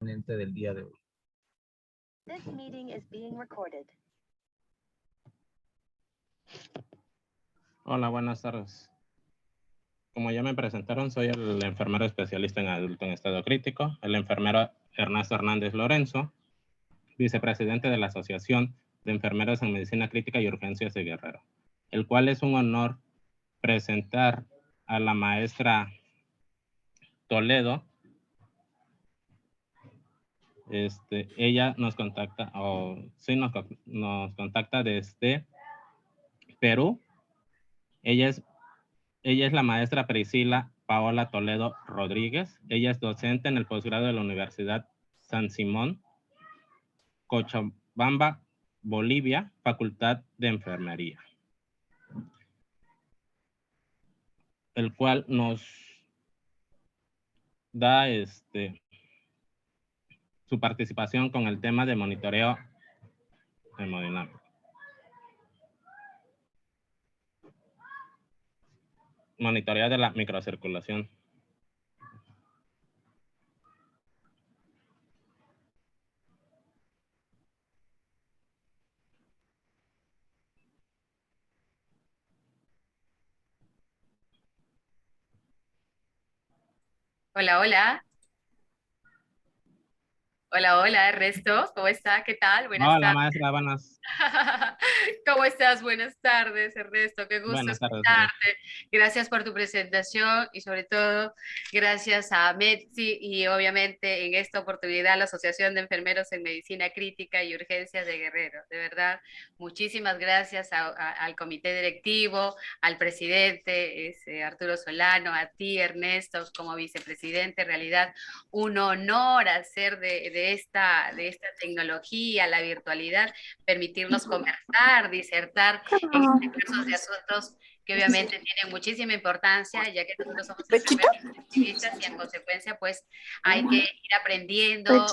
del día de hoy. This meeting is being recorded. Hola, buenas tardes. Como ya me presentaron, soy el enfermero especialista en adulto en estado crítico, el enfermero Ernesto Hernández Lorenzo, vicepresidente de la Asociación de Enfermeros en Medicina Crítica y Urgencias de Guerrero, el cual es un honor presentar a la maestra Toledo. Ella nos contacta, nos contacta desde Perú. Ella es la maestra Priscila Paola Toledo Rodríguez. Ella es docente en el posgrado de la Universidad San Simón, Cochabamba, Bolivia, Facultad de Enfermería, el cual nos da su participación con el tema de monitoreo hemodinámico. Monitoreo de la microcirculación. Hola, hola. Hola, hola, Ernesto. ¿Cómo está? ¿Qué tal? Buenas Hola, tardes. maestra, buenas. ¿Cómo estás? Buenas tardes, Ernesto. Qué gusto Buenas tardes. escucharte. Gracias por tu presentación y sobre todo gracias a Metsi y obviamente en esta oportunidad la Asociación de Enfermeros en Medicina Crítica y Urgencias de Guerrero. De verdad, muchísimas gracias al comité directivo, al presidente Arturo Solano, a ti, Ernesto, como vicepresidente. En realidad, un honor hacer de esta tecnología, la virtualidad, permitirnos conversar, disertar en diversos de asuntos que obviamente tienen muchísima importancia, ya que nosotros somos enfermeros intensivistas y en consecuencia pues hay que ir aprendiendo,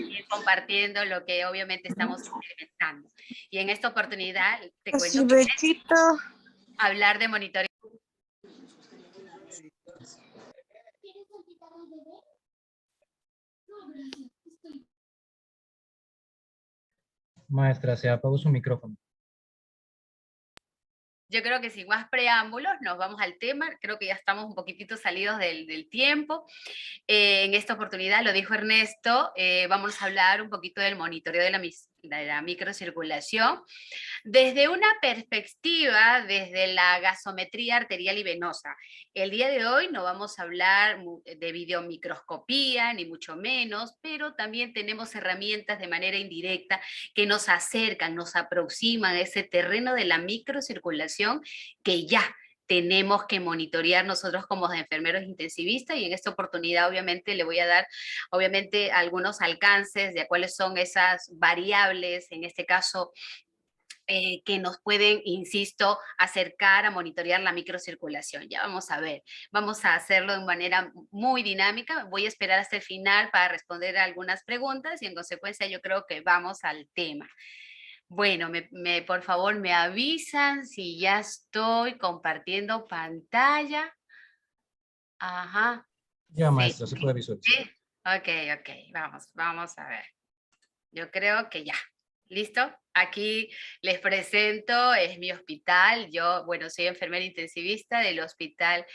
ir compartiendo lo que obviamente estamos experimentando. Y en esta oportunidad te cuento que hablar de monitoreo. Maestra, se apagó su micrófono. Yo creo que sin más preámbulos nos vamos al tema, creo que ya estamos un poquitito salidos del tiempo. En esta oportunidad, lo dijo Ernesto, vamos a hablar un poquito del monitoreo de la microcirculación desde una perspectiva, desde la gasometría arterial y venosa. El día de hoy no vamos a hablar de videomicroscopía, ni mucho menos, pero también tenemos herramientas de manera indirecta que nos acercan, nos aproximan a ese terreno de la microcirculación que ya tenemos que monitorear nosotros como enfermeros intensivistas, y en esta oportunidad obviamente le voy a dar obviamente algunos alcances de cuáles son esas variables, en este caso que nos pueden, insisto, acercar a monitorear la microcirculación. Ya vamos a ver, vamos a hacerlo de manera muy dinámica. Voy a esperar hasta el final para responder a algunas preguntas y en consecuencia yo creo que vamos al tema. Bueno, por favor me avisan si ya estoy compartiendo pantalla. Ajá. Ya, Sí. maestra, se puede visualizar. ¿Sí? Ok, vamos a ver. Yo creo que ya. ¿Listo? Aquí les presento, es mi hospital. Yo, bueno, soy enfermera intensivista del Hospital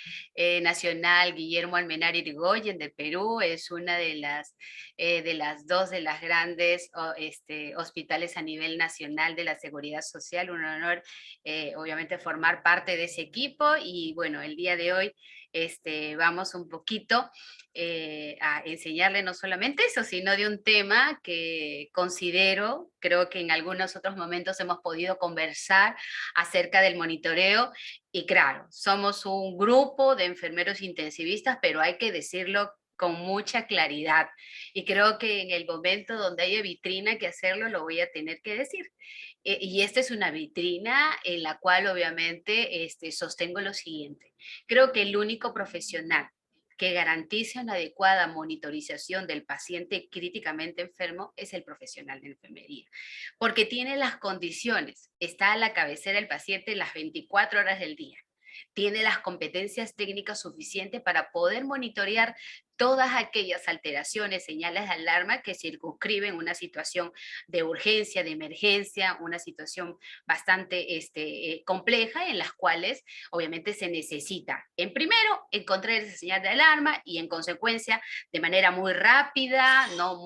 Nacional Guillermo Almenar Irigoyen de Perú. Es una de las dos de las grandes hospitales a nivel nacional de la seguridad social. Un honor, obviamente, formar parte de ese equipo. Y bueno, el día de hoy vamos un poquito a enseñarle no solamente eso, sino de un tema que considero, creo que en algunos otros momentos hemos podido conversar acerca del monitoreo. Y claro, somos un grupo de enfermeros intensivistas, pero hay que decirlo con mucha claridad. Y creo que en el momento donde haya vitrina que hacerlo, lo voy a tener que decir. Y esta es una vitrina en la cual obviamente sostengo lo siguiente. Creo que el único profesional que garantice una adecuada monitorización del paciente críticamente enfermo es el profesional de enfermería, porque tiene las condiciones, está a la cabecera del paciente las 24 horas del día, tiene las competencias técnicas suficientes para poder monitorear todas aquellas alteraciones, señales de alarma que circunscriben una situación de urgencia, de emergencia, una situación bastante compleja en las cuales obviamente se necesita, en primero, encontrar esa señal de alarma y en consecuencia, de manera muy rápida, no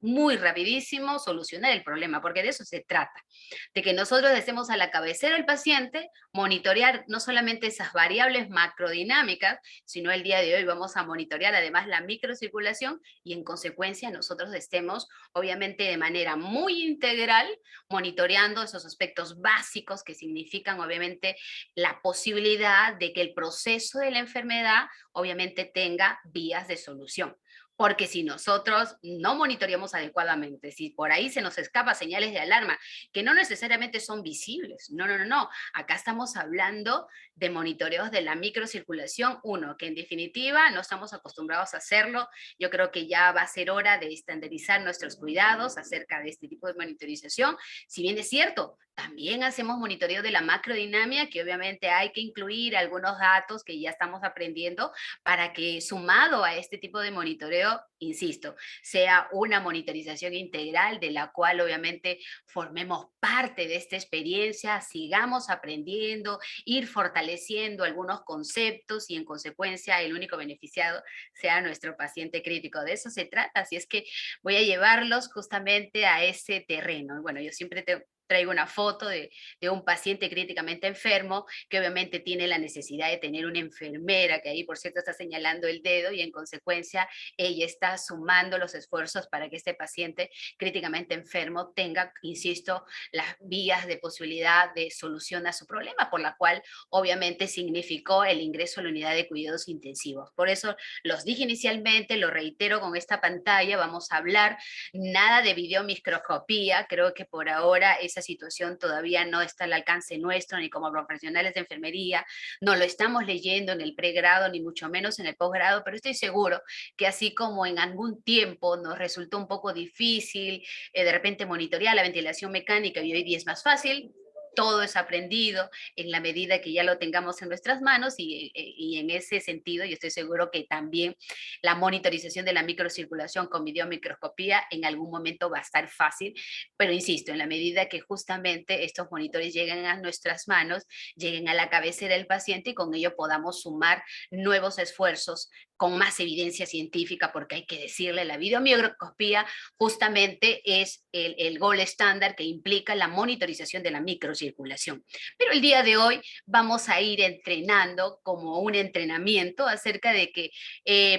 muy rapidísimo, solucionar el problema, porque de eso se trata, de que nosotros estemos a la cabecera del paciente, monitorear no solamente esas variables macrodinámicas, sino el día de hoy vamos a monitorear además la microcirculación y en consecuencia nosotros estemos obviamente de manera muy integral monitoreando esos aspectos básicos que significan obviamente la posibilidad de que el proceso de la enfermedad obviamente tenga vías de solución. Porque si nosotros no monitoreamos adecuadamente, si por ahí se nos escapan señales de alarma que no necesariamente son visibles, no. Acá estamos hablando de monitoreos de la microcirculación, que en definitiva no estamos acostumbrados a hacerlo. Yo creo que ya va a ser hora de estandarizar nuestros cuidados acerca de este tipo de monitorización. Si bien es cierto, también hacemos monitoreo de la macrodinámica, que obviamente hay que incluir algunos datos que ya estamos aprendiendo para que sumado a este tipo de monitoreo, insisto, sea una monitorización integral de la cual obviamente formemos parte de esta experiencia, sigamos aprendiendo, ir fortaleciendo algunos conceptos y en consecuencia el único beneficiado sea nuestro paciente crítico. De eso se trata, así es que voy a llevarlos justamente a ese terreno. Bueno, yo siempre traigo una foto de un paciente críticamente enfermo que obviamente tiene la necesidad de tener una enfermera, que ahí por cierto está señalando el dedo y en consecuencia ella está sumando los esfuerzos para que este paciente críticamente enfermo tenga, insisto, las vías de posibilidad de solución a su problema, por la cual obviamente significó el ingreso a la unidad de cuidados intensivos. Por eso los dije inicialmente, lo reitero con esta pantalla, vamos a hablar nada de videomicroscopía, creo que por ahora esa situación todavía no está al alcance nuestro, ni como profesionales de enfermería, no lo estamos leyendo en el pregrado, ni mucho menos en el posgrado, pero estoy seguro que así como en algún tiempo nos resultó un poco difícil, de repente monitorear la ventilación mecánica y hoy día es más fácil, todo es aprendido en la medida que ya lo tengamos en nuestras manos y en ese sentido yo estoy seguro que también la monitorización de la microcirculación con videomicroscopía en algún momento va a estar fácil, pero insisto, en la medida que justamente estos monitores lleguen a nuestras manos, lleguen a la cabecera del paciente y con ello podamos sumar nuevos esfuerzos con más evidencia científica, porque hay que decirle, la videomicroscopía justamente es el gold estándar que implica la monitorización de la microcirculación. Pero el día de hoy vamos a ir entrenando como un entrenamiento acerca de que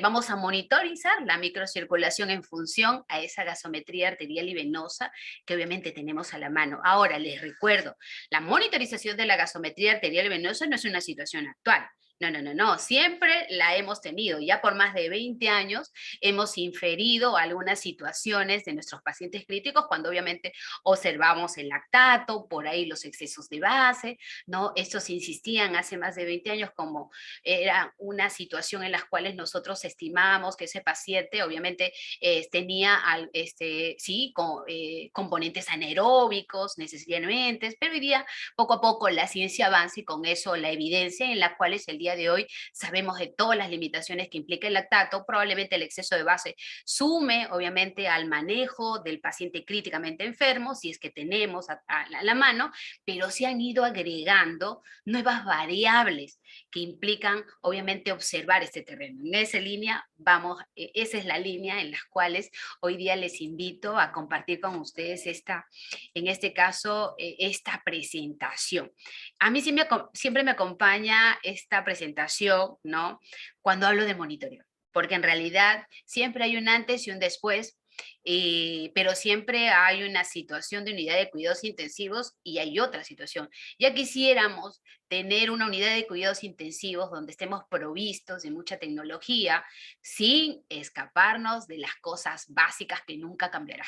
vamos a monitorizar la microcirculación en función a esa gasometría arterial y venosa que obviamente tenemos a la mano. Ahora, les recuerdo, la monitorización de la gasometría arterial y venosa no es una situación actual. No, siempre la hemos tenido, ya por más de 20 años hemos inferido algunas situaciones de nuestros pacientes críticos cuando obviamente observamos el lactato, por ahí los excesos de base, ¿no? Estos insistían hace más de 20 años como era una situación en la cual nosotros estimábamos que ese paciente obviamente tenía componentes anaeróbicos necesariamente, pero hoy día poco a poco la ciencia avanza y con eso la evidencia en la cual el día de hoy sabemos de todas las limitaciones que implica el lactato, probablemente el exceso de base sume obviamente al manejo del paciente críticamente enfermo, si es que tenemos a la mano, pero se han ido agregando nuevas variables que implican obviamente observar este terreno. En esa línea vamos, esa es la línea en las cuales hoy día les invito a compartir con ustedes en este caso, esta presentación. A mí siempre me acompaña esta presentación, ¿no? Cuando hablo de monitoreo, porque en realidad siempre hay un antes y un después, pero siempre hay una situación de unidad de cuidados intensivos y hay otra situación. Ya quisiéramos tener una unidad de cuidados intensivos donde estemos provistos de mucha tecnología sin escaparnos de las cosas básicas que nunca cambiarán.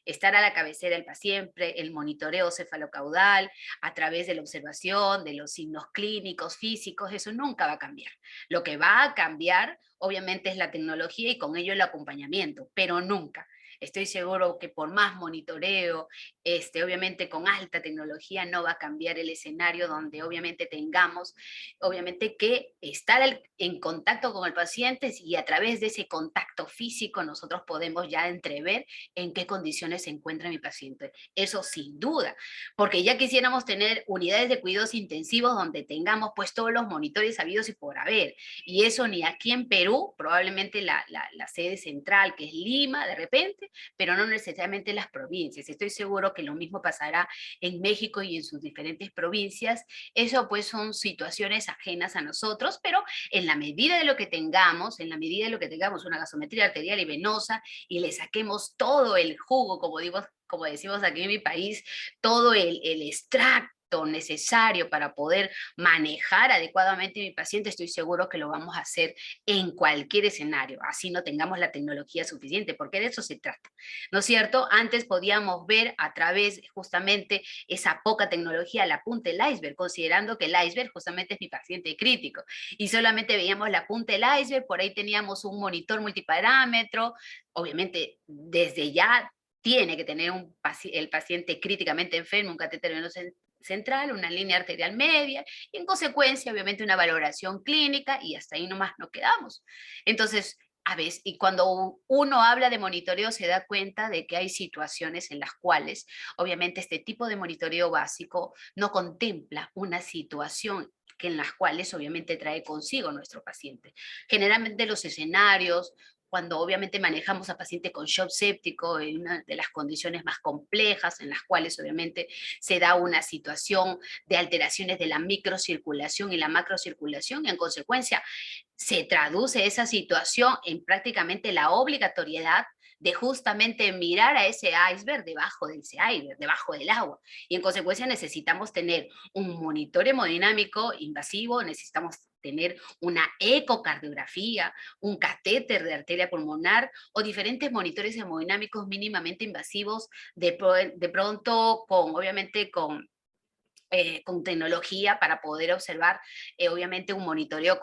Estar a la cabecera del paciente, el monitoreo cefalocaudal a través de la observación, de los signos clínicos, físicos, eso nunca va a cambiar. Lo que va a cambiar obviamente es la tecnología y con ello el acompañamiento, pero nunca Estoy seguro que por más monitoreo, obviamente con alta tecnología no va a cambiar el escenario donde obviamente tengamos, obviamente que estar en contacto con el paciente y a través de ese contacto físico nosotros podemos ya entrever en qué condiciones se encuentra mi paciente. Eso sin duda, porque ya quisiéramos tener unidades de cuidados intensivos donde tengamos pues todos los monitores habidos y por haber, y eso ni aquí en Perú, probablemente la sede central que es Lima de repente, pero no necesariamente las provincias. Estoy seguro que lo mismo pasará en México y en sus diferentes provincias. Eso pues son situaciones ajenas a nosotros, pero en la medida de lo que tengamos, en la medida de lo que tengamos una gasometría arterial y venosa y le saquemos todo el jugo, como decimos aquí en mi país, todo el extracto necesario para poder manejar adecuadamente a mi paciente, estoy seguro que lo vamos a hacer en cualquier escenario, así no tengamos la tecnología suficiente, porque de eso se trata, ¿no es cierto? Antes podíamos ver a través justamente esa poca tecnología la punta del iceberg, considerando que el iceberg justamente es mi paciente crítico, y solamente veíamos la punta del iceberg, por ahí teníamos un monitor multiparámetro, obviamente desde ya tiene que tener el paciente críticamente enfermo, un catéter venoso central, una línea arterial media, y en consecuencia, obviamente, una valoración clínica, y hasta ahí nomás nos quedamos. Entonces, a veces, y cuando uno habla de monitoreo se da cuenta de que hay situaciones en las cuales, obviamente, este tipo de monitoreo básico no contempla una situación que en las cuales obviamente trae consigo nuestro paciente. Generalmente los escenarios, cuando obviamente manejamos a pacientes con shock séptico, en una de las condiciones más complejas, en las cuales obviamente se da una situación de alteraciones de la microcirculación y la macrocirculación, y en consecuencia se traduce esa situación en prácticamente la obligatoriedad de justamente mirar a ese iceberg debajo de ese iceberg, debajo del agua. Y en consecuencia necesitamos tener un monitor hemodinámico invasivo, necesitamos tener una ecocardiografía, un catéter de arteria pulmonar o diferentes monitores hemodinámicos mínimamente invasivos, de pronto obviamente con tecnología para poder observar, obviamente, un monitoreo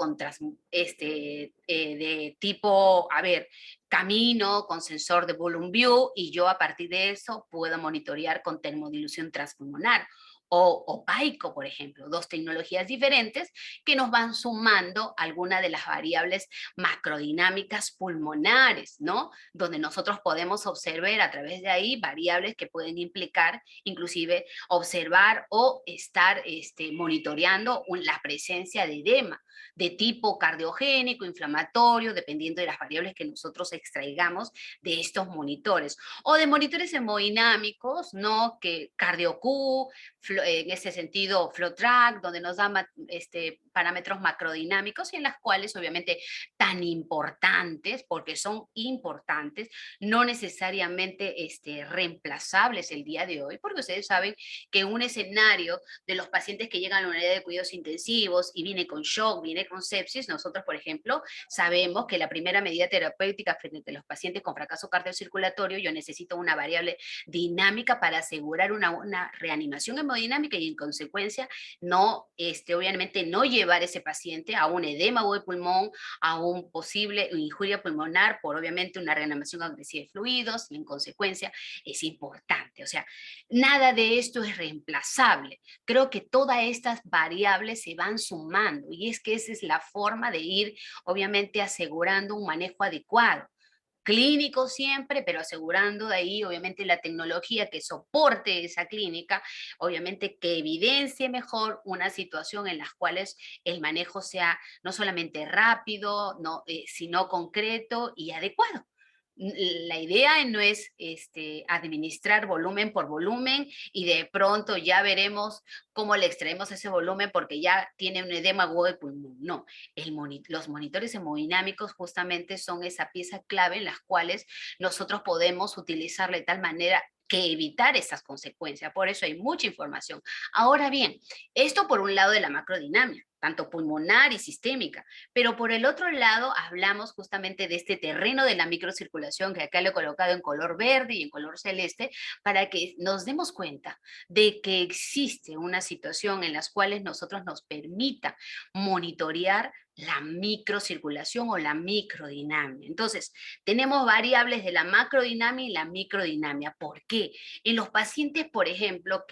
de tipo, camino con sensor de volume view, y yo a partir de eso puedo monitorear con termodilución transpulmonar o PAICO, por ejemplo, dos tecnologías diferentes que nos van sumando algunas de las variables macrodinámicas pulmonares, ¿no? Donde nosotros podemos observar a través de ahí variables que pueden implicar inclusive observar o estar monitoreando la presencia de edema de tipo cardiogénico, inflamatorio, dependiendo de las variables que nosotros extraigamos de estos monitores. O de monitores hemodinámicos, ¿no? Que CardioQ, en ese sentido FlowTrack, donde nos dan parámetros macrodinámicos y en las cuales obviamente tan importantes, porque son importantes, no necesariamente reemplazables el día de hoy, porque ustedes saben que un escenario de los pacientes que llegan a la unidad de cuidados intensivos y viene con shock, viene con sepsis, nosotros, por ejemplo, sabemos que la primera medida terapéutica frente a los pacientes con fracaso cardiocirculatorio, yo necesito una variable dinámica para asegurar una reanimación hemodinámica y en consecuencia no, obviamente no llevar ese paciente a un edema de pulmón, a un posible injuria pulmonar por obviamente una reanimación agresiva de fluidos, y en consecuencia es importante. O sea, nada de esto es reemplazable. Creo que todas estas variables se van sumando y es que esa es la forma de ir obviamente asegurando un manejo adecuado. Clínico siempre, pero asegurando de ahí obviamente la tecnología que soporte esa clínica, obviamente que evidencie mejor una situación en las cuales el manejo sea no solamente rápido, no, sino concreto y adecuado. La idea no es administrar volumen por volumen y de pronto ya veremos cómo le extraemos ese volumen porque ya tiene un edema agudo de pulmón. No, los monitores hemodinámicos justamente son esa pieza clave en las cuales nosotros podemos utilizar de tal manera que evitar esas consecuencias. Por eso hay mucha información. Ahora bien, esto por un lado de la macrodinamia, tanto pulmonar y sistémica, pero por el otro lado hablamos justamente de este terreno de la microcirculación que acá lo he colocado en color verde y en color celeste para que nos demos cuenta de que existe una situación en las cuales nosotros nos permita monitorear la microcirculación o la microdinamia. Entonces, tenemos variables de la macrodinamia y la microdinamia. ¿Por qué? En los pacientes, por ejemplo,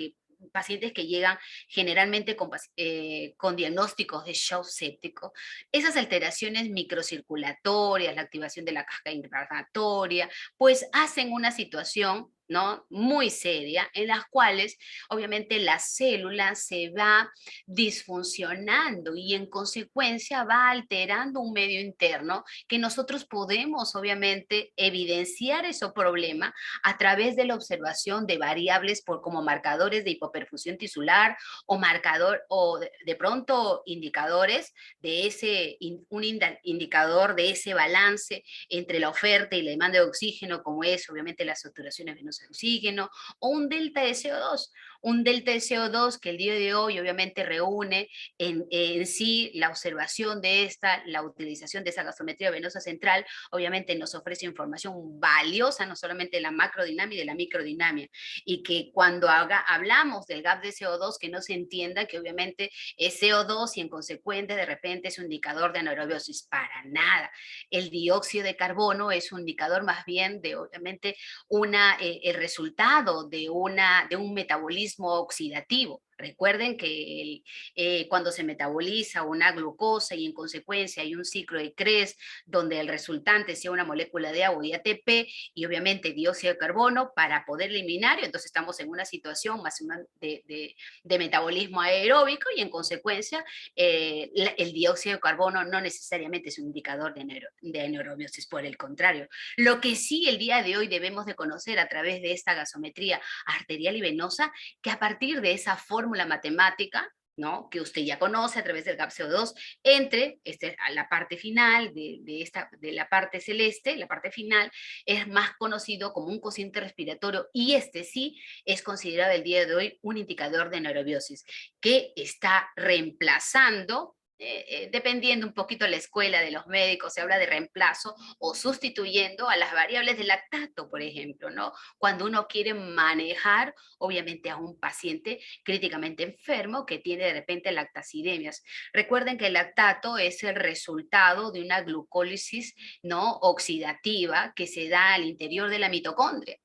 pacientes que llegan generalmente con diagnósticos de shock séptico, esas alteraciones microcirculatorias, la activación de la cascada inflamatoria, pues hacen una situación, ¿no?, muy seria, en las cuales obviamente la célula se va disfuncionando y en consecuencia va alterando un medio interno que nosotros podemos obviamente evidenciar ese problema a través de la observación de variables como marcadores de hipoperfusión tisular o de pronto indicadores de indicador de ese balance entre la oferta y la demanda de oxígeno, como es obviamente las saturaciones venosas de oxígeno, o un delta de CO2. Un delta de CO2 que el día de hoy obviamente reúne en sí la observación de la utilización de esa gasometría venosa central, obviamente nos ofrece información valiosa, no solamente de la macrodinamia y de la microdinamia, y que cuando hablamos del gap de CO2, que no se entienda que obviamente es CO2 y en consecuencia de repente es un indicador de anaerobiosis, para nada. El dióxido de carbono es un indicador más bien de obviamente el resultado de un metabolismo oxidativo. Recuerden que cuando se metaboliza una glucosa y en consecuencia hay un ciclo de Krebs donde el resultante sea una molécula de agua y ATP y obviamente dióxido de carbono para poder eliminar, y entonces estamos en una situación más de metabolismo aeróbico y en consecuencia el dióxido de carbono no necesariamente es un indicador de anaerobiosis, por el contrario. Lo que sí el día de hoy debemos de conocer a través de esta gasometría arterial y venosa, que a partir de esa fórmula matemática, ¿no?, que usted ya conoce a través del gap CO2, entre la parte final de la parte celeste, la parte final, es más conocido como un cociente respiratorio, y sí es considerado el día de hoy un indicador de anaerobiosis, que está reemplazando, dependiendo un poquito de la escuela de los médicos, se habla de reemplazo o sustituyendo a las variables de lactato, por ejemplo, ¿no? Cuando uno quiere manejar, obviamente, a un paciente críticamente enfermo que tiene de repente lactacidemias. Recuerden que el lactato es el resultado de una glucólisis, ¿no?, oxidativa que se da al interior de la mitocondria.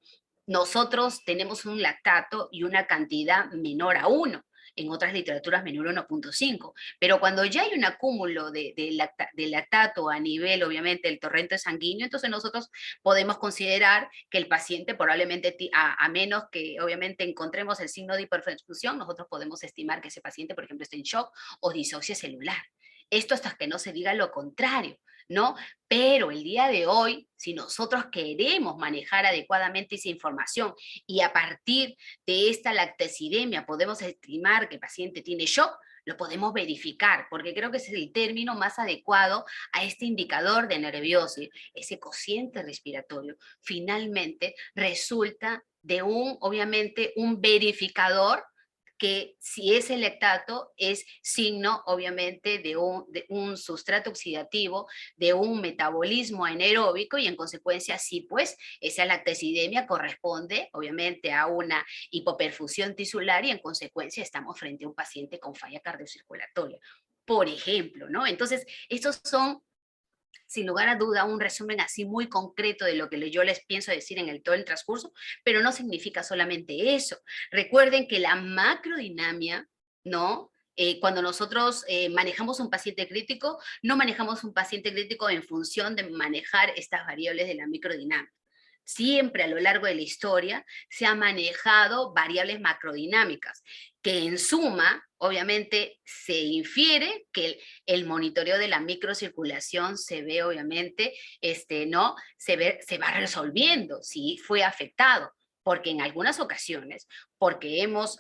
Nosotros tenemos un lactato y una cantidad menor a 1. En otras literaturas menor a 1.5, pero cuando ya hay un acúmulo de lactato a nivel, obviamente, del torrente sanguíneo, entonces nosotros podemos considerar que el paciente probablemente, a menos que obviamente encontremos el signo de hiperperfusión, nosotros podemos estimar que ese paciente, por ejemplo, está en shock o disausia celular. Esto hasta que no se diga lo contrario, ¿no? Pero el día de hoy, si nosotros queremos manejar adecuadamente esa información y a partir de esta lactacidemia podemos estimar que el paciente tiene shock, lo podemos verificar, porque creo que ese es el término más adecuado a este indicador de anaerobiosis, ese cociente respiratorio. Finalmente resulta de obviamente, un verificador que si es el lactato es signo obviamente de un sustrato oxidativo, de un metabolismo anaeróbico, y en consecuencia sí, pues esa lactacidemia corresponde obviamente a una hipoperfusión tisular y en consecuencia estamos frente a un paciente con falla cardiocirculatoria, por ejemplo, ¿no? Entonces, estos son, sin lugar a duda, un resumen así muy concreto de lo que yo les pienso decir en todo el transcurso, pero no significa solamente eso. Recuerden que la macrodinamia, ¿no?, cuando nosotros manejamos un paciente crítico, no manejamos un paciente crítico en función de manejar estas variables de la microdinamia. Siempre a lo largo de la historia se han manejado variables macrodinámicas, que en suma, obviamente, se infiere que el monitoreo de la microcirculación se ve, obviamente, ¿no?, se va resolviendo si fue afectado, porque en algunas ocasiones, porque hemos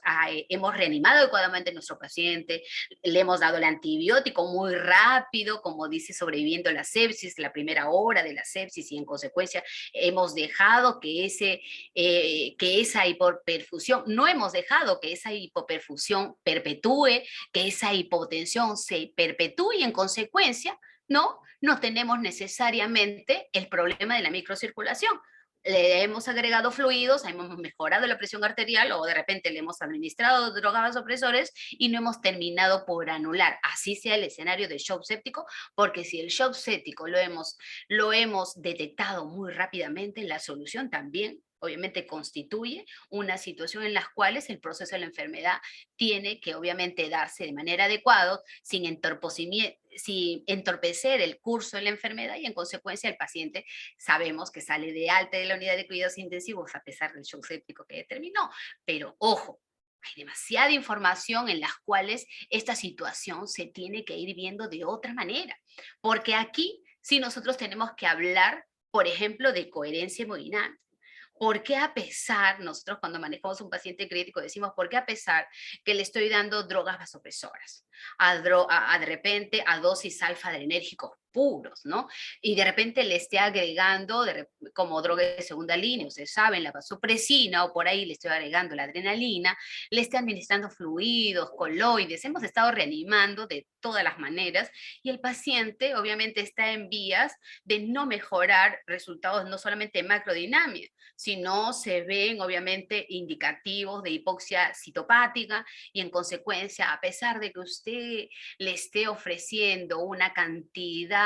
reanimado adecuadamente a nuestro paciente, le hemos dado el antibiótico muy rápido, como dice, sobreviviendo la sepsis, la primera hora de la sepsis, y en consecuencia hemos dejado que esa hipoperfusión, no hemos dejado que esa hipoperfusión perpetúe, que esa hipotensión se perpetúe, y en consecuencia, no tenemos necesariamente el problema de la microcirculación. le hemos agregado fluidos, hemos mejorado la presión arterial o de repente le hemos administrado drogas vasopresores y no hemos terminado por anular, así sea el escenario de shock séptico, porque si el shock séptico lo hemos detectado muy rápidamente, la solución también obviamente constituye una situación en la cual el proceso de la enfermedad tiene que obviamente darse de manera adecuada, sin entorpecer el curso de la enfermedad y en consecuencia el paciente sabemos que sale de alta de la unidad de cuidados intensivos a pesar del shock séptico que determinó. Pero ojo, hay demasiada información en las cuales esta situación se tiene que ir viendo de otra manera. Porque aquí sí nosotros tenemos que hablar, por ejemplo, de coherencia hemodinámica. ¿Por qué a pesar, nosotros cuando manejamos un paciente crítico decimos, ¿por qué a pesar que le estoy dando drogas vasopresoras? De repente a dosis alfa-adrenérgicos puros, ¿no? Y de repente le esté agregando como droga de segunda línea, ustedes saben, la vasopresina, o por ahí le estoy agregando la adrenalina, le esté administrando fluidos, coloides, hemos estado reanimando de todas las maneras, y el paciente obviamente está en vías de no mejorar resultados no solamente de macrodinamia, sino se ven obviamente indicativos de hipoxia citopática y en consecuencia, a pesar de que usted le esté ofreciendo una cantidad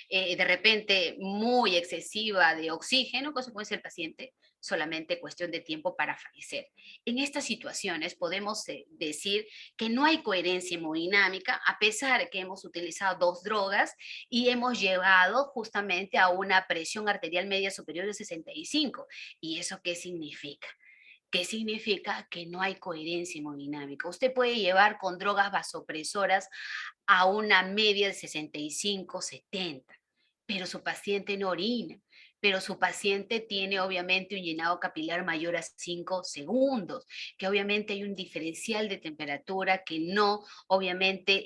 de repente muy excesiva de oxígeno, consecuencia el paciente solamente cuestión de tiempo para fallecer. En estas situaciones podemos decir que no hay coherencia hemodinámica a pesar de que hemos utilizado dos drogas y hemos llegado justamente a una presión arterial media superior de 65. ¿Y eso qué significa? ¿Qué significa? Que no hay coherencia hemodinámica. Usted puede llevar con drogas vasopresoras a una media de 65, 70, pero su paciente no orina, pero su paciente tiene obviamente un llenado capilar mayor a 5 segundos, que obviamente hay un diferencial de temperatura que no obviamente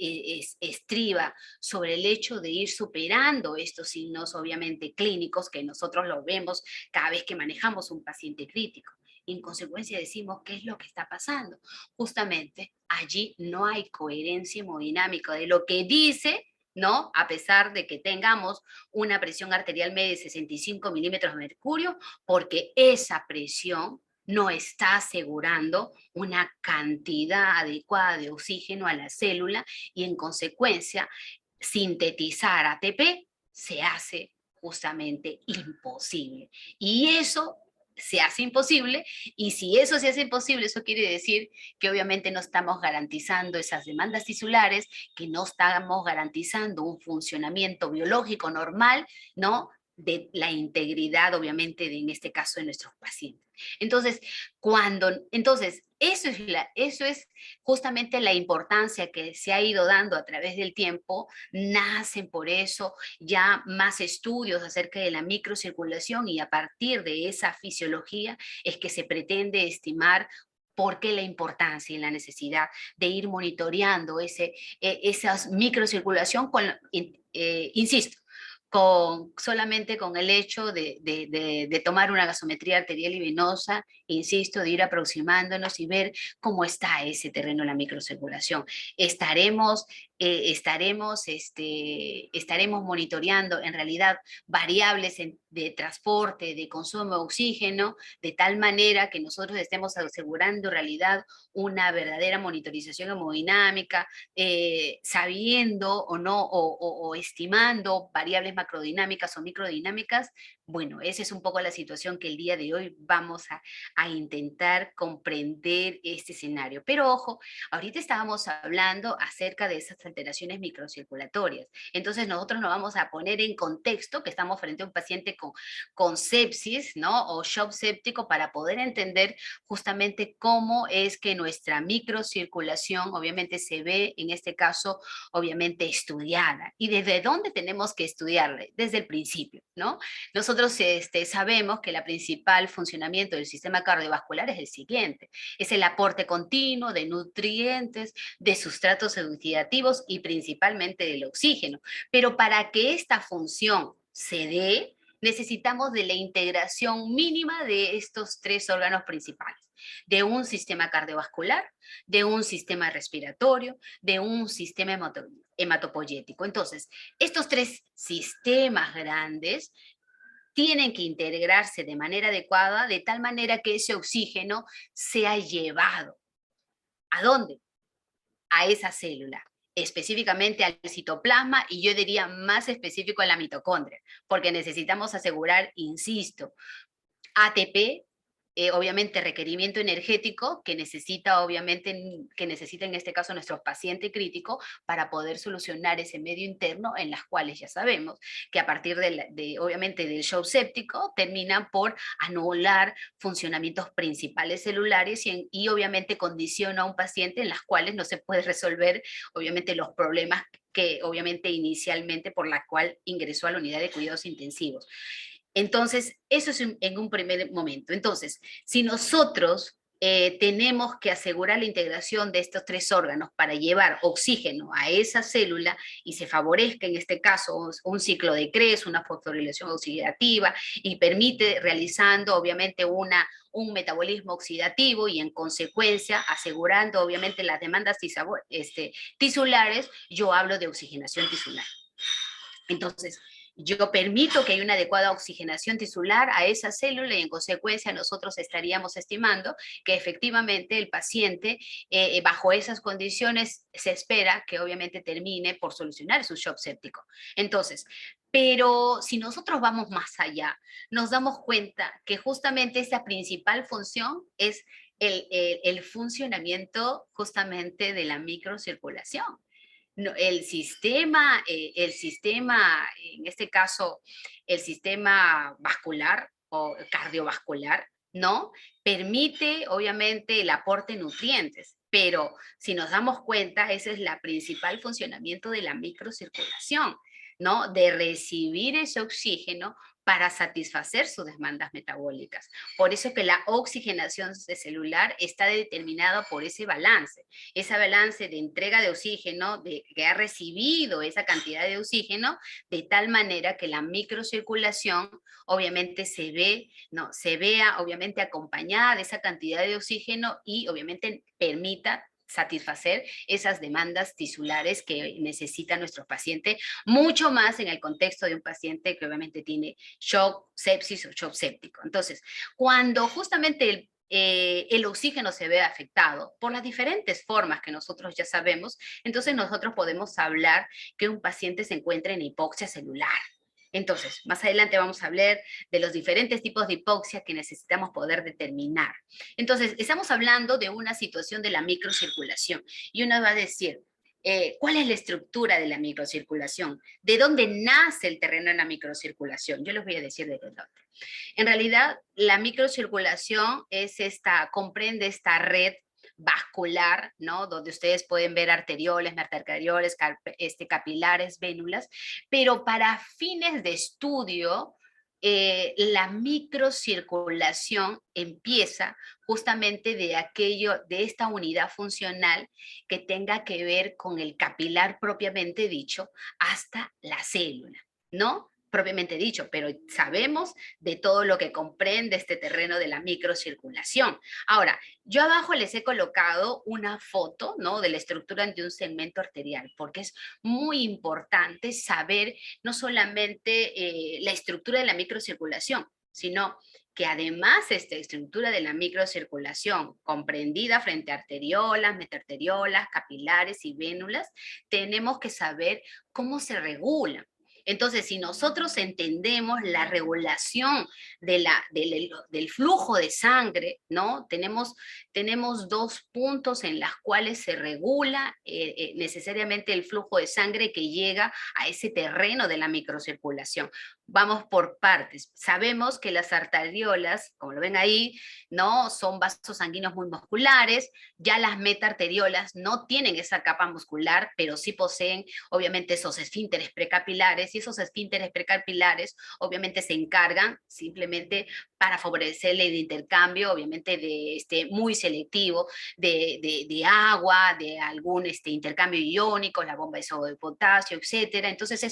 estriba sobre el hecho de ir superando estos signos obviamente clínicos que nosotros lo vemos cada vez que manejamos un paciente crítico. Y en consecuencia decimos, ¿qué es lo que está pasando? Justamente allí no hay coherencia hemodinámica de lo que dice, ¿no? A pesar de que tengamos una presión arterial media de 65 milímetros de mercurio, porque esa presión no está asegurando una cantidad adecuada de oxígeno a la célula y en consecuencia sintetizar ATP se hace justamente imposible. Y eso se hace imposible, y si eso se hace imposible, eso quiere decir que obviamente no estamos garantizando esas demandas tisulares, que no estamos garantizando un funcionamiento biológico normal, ¿no? De la integridad, obviamente, en este caso de nuestros pacientes. Entonces, eso es justamente la importancia que se ha ido dando a través del tiempo. Nacen por eso ya más estudios acerca de la microcirculación y a partir de esa fisiología es que se pretende estimar por qué la importancia y la necesidad de ir monitoreando esa microcirculación insisto, solamente con el hecho de tomar una gasometría arterial y venosa, insisto, de ir aproximándonos y ver cómo está ese terreno de la microcirculación. Estaremos monitoreando en realidad variables de transporte, de consumo de oxígeno, de tal manera que nosotros estemos asegurando en realidad una verdadera monitorización hemodinámica, sabiendo o no, o estimando variables macrodinámicas o microdinámicas. Bueno, esa es un poco la situación que el día de hoy vamos a intentar comprender este escenario. Pero ojo, ahorita estábamos hablando acerca de esas alteraciones microcirculatorias. Entonces nosotros nos vamos a poner en contexto que estamos frente a un paciente con sepsis, ¿no? O shock séptico para poder entender justamente cómo es que nuestra microcirculación obviamente se ve, en este caso, obviamente estudiada. ¿Y desde dónde tenemos que estudiarla? Desde el principio, ¿no? Nosotros sabemos que el principal funcionamiento del sistema cardiovascular es el siguiente. Es el aporte continuo de nutrientes, de sustratos oxidativos y principalmente del oxígeno. Pero para que esta función se dé, necesitamos de la integración mínima de estos tres órganos principales, de un sistema cardiovascular, de un sistema respiratorio, de un sistema hematopoyético. Entonces, estos tres sistemas grandes tienen que integrarse de manera adecuada, de tal manera que ese oxígeno sea llevado. ¿A dónde? A esa célula, específicamente al citoplasma, y yo diría más específico a la mitocondria, porque necesitamos asegurar, insisto, ATP, obviamente requerimiento energético que necesita, obviamente, que necesita en este caso nuestro paciente crítico para poder solucionar ese medio interno, en las cuales ya sabemos que a partir obviamente del shock séptico terminan por anular funcionamientos principales celulares y obviamente condiciona a un paciente en las cuales no se puede resolver obviamente los problemas que obviamente inicialmente por la cual ingresó a la unidad de cuidados intensivos. Entonces, eso es en un primer momento. Entonces, si nosotros tenemos que asegurar la integración de estos tres órganos para llevar oxígeno a esa célula y se favorezca en este caso un ciclo de Krebs, una fosforilación oxidativa y permite realizando obviamente un metabolismo oxidativo y en consecuencia asegurando obviamente las demandas tisulares, yo hablo de oxigenación tisular. Entonces, yo permito que haya una adecuada oxigenación tisular a esa célula y en consecuencia nosotros estaríamos estimando que efectivamente el paciente bajo esas condiciones se espera que obviamente termine por solucionar su shock séptico. Entonces, pero si nosotros vamos más allá, nos damos cuenta que justamente esa principal función es el funcionamiento justamente de la microcirculación. No, el sistema, en este caso, el sistema vascular o cardiovascular, ¿no? Permite, obviamente, el aporte de nutrientes, pero si nos damos cuenta, ese es el principal funcionamiento de la microcirculación, ¿no? De recibir ese oxígeno para satisfacer sus demandas metabólicas. Por eso que la oxigenación celular está determinada por ese balance de entrega de oxígeno, que ha recibido esa cantidad de oxígeno, de tal manera que la microcirculación obviamente se vea obviamente acompañada de esa cantidad de oxígeno y obviamente permita satisfacer esas demandas tisulares que necesita nuestro paciente, mucho más en el contexto de un paciente que obviamente tiene shock, sepsis o shock séptico. Entonces, cuando justamente el oxígeno se ve afectado por las diferentes formas que nosotros ya sabemos, entonces nosotros podemos hablar que un paciente se encuentra en hipoxia celular. Entonces, más adelante vamos a hablar de los diferentes tipos de hipoxia que necesitamos poder determinar. Entonces, estamos hablando de una situación de la microcirculación y uno va a decir, ¿cuál es la estructura de la microcirculación? ¿De dónde nace el terreno en la microcirculación? Yo les voy a decir de dónde. En realidad, la microcirculación comprende esta red vascular, ¿no? Donde ustedes pueden ver arterioles, metacardiales, capilares, vénulas, pero para fines de estudio, la microcirculación empieza justamente de esta unidad funcional que tenga que ver con el capilar propiamente dicho hasta la célula, ¿no? Propiamente dicho, pero sabemos de todo lo que comprende este terreno de la microcirculación. Ahora, yo abajo les he colocado una foto, ¿no? De la estructura de un segmento arterial, porque es muy importante saber no solamente la estructura de la microcirculación, sino que además esta estructura de la microcirculación, comprendida frente a arteriolas, metarteriolas, capilares y vénulas, tenemos que saber cómo se regulan. Entonces, si nosotros entendemos la regulación del flujo de sangre, ¿no? Tenemos dos puntos en los cuales se regula necesariamente el flujo de sangre que llega a ese terreno de la microcirculación. Vamos por partes. Sabemos que las arteriolas, como lo ven ahí, ¿no? Son vasos sanguíneos muy musculares. Ya las metaarteriolas no tienen esa capa muscular, pero sí poseen, obviamente, esos esfínteres precapilares, y esos esfínteres precapilares, obviamente, se encargan simplemente para favorecer el intercambio, obviamente, muy selectivo de agua, de algún intercambio iónico, la bomba de sodio de potasio, etcétera. Entonces,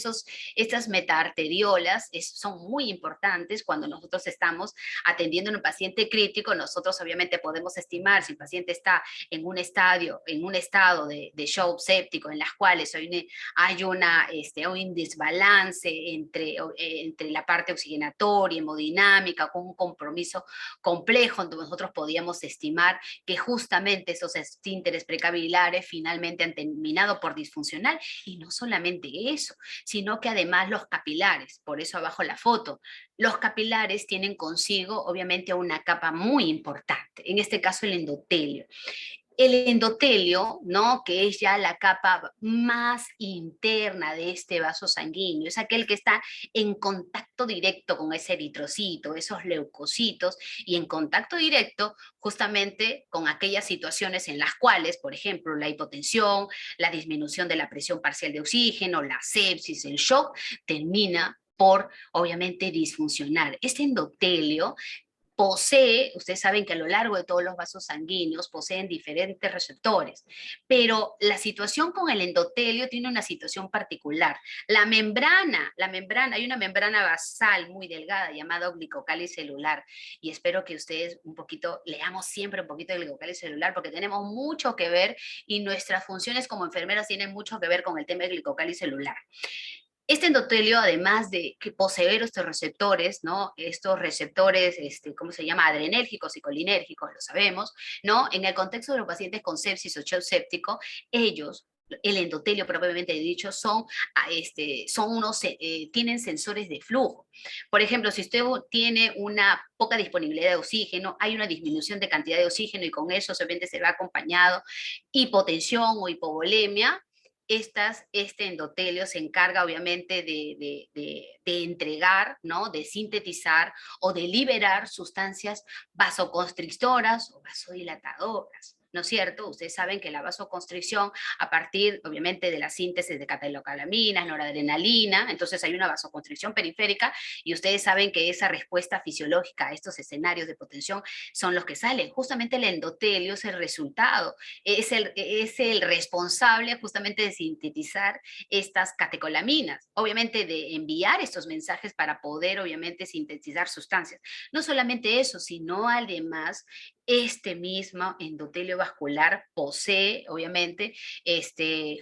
estas metaarteriolas son muy importantes cuando nosotros estamos atendiendo a un paciente crítico. Nosotros obviamente podemos estimar si el paciente está en un estado de shock séptico en las cuales hay un desbalance balance entre la parte oxigenatoria, hemodinámica, con un compromiso complejo, donde nosotros podíamos estimar que justamente esos esfínteres precapilares finalmente han terminado por disfuncionar, y no solamente eso, sino que además los capilares, por eso abajo la foto, los capilares tienen consigo obviamente una capa muy importante, en este caso el endotelio. El endotelio, ¿no? Que es ya la capa más interna de este vaso sanguíneo, es aquel que está en contacto directo con ese eritrocito, esos leucocitos, y en contacto directo justamente con aquellas situaciones en las cuales, por ejemplo, la hipotensión, la disminución de la presión parcial de oxígeno, la sepsis, el shock, termina por, obviamente, disfuncionar. Este endotelio posee, ustedes saben que a lo largo de todos los vasos sanguíneos poseen diferentes receptores, pero la situación con el endotelio tiene una situación particular. La membrana, hay una membrana basal muy delgada llamada glicocálice celular, y espero que ustedes leamos siempre un poquito de glicocálice celular, porque tenemos mucho que ver y nuestras funciones como enfermeras tienen mucho que ver con el tema de glicocálice celular. Este endotelio, además de que poseer estos receptores, ¿no? Estos receptores, ¿cómo se llama? Adrenérgicos y colinérgicos, lo sabemos, ¿no? En el contexto de los pacientes con sepsis o shock séptico, ellos, el endotelio propiamente dicho, tienen sensores de flujo. Por ejemplo, si usted tiene una poca disponibilidad de oxígeno, hay una disminución de cantidad de oxígeno y con eso obviamente se va acompañado hipotensión o hipovolemia. Este endotelio se encarga obviamente de entregar, ¿no? De sintetizar o de liberar sustancias vasoconstrictoras o vasodilatadoras, ¿no es cierto? Ustedes saben que la vasoconstricción, a partir obviamente de la síntesis de catecolaminas, noradrenalina, entonces hay una vasoconstricción periférica, y ustedes saben que esa respuesta fisiológica a estos escenarios de hipotensión son los que salen. Justamente el endotelio es el resultado, es el responsable justamente de sintetizar estas catecolaminas, obviamente de enviar estos mensajes para poder obviamente sintetizar sustancias. No solamente eso, sino además este mismo endotelio vascular posee, obviamente,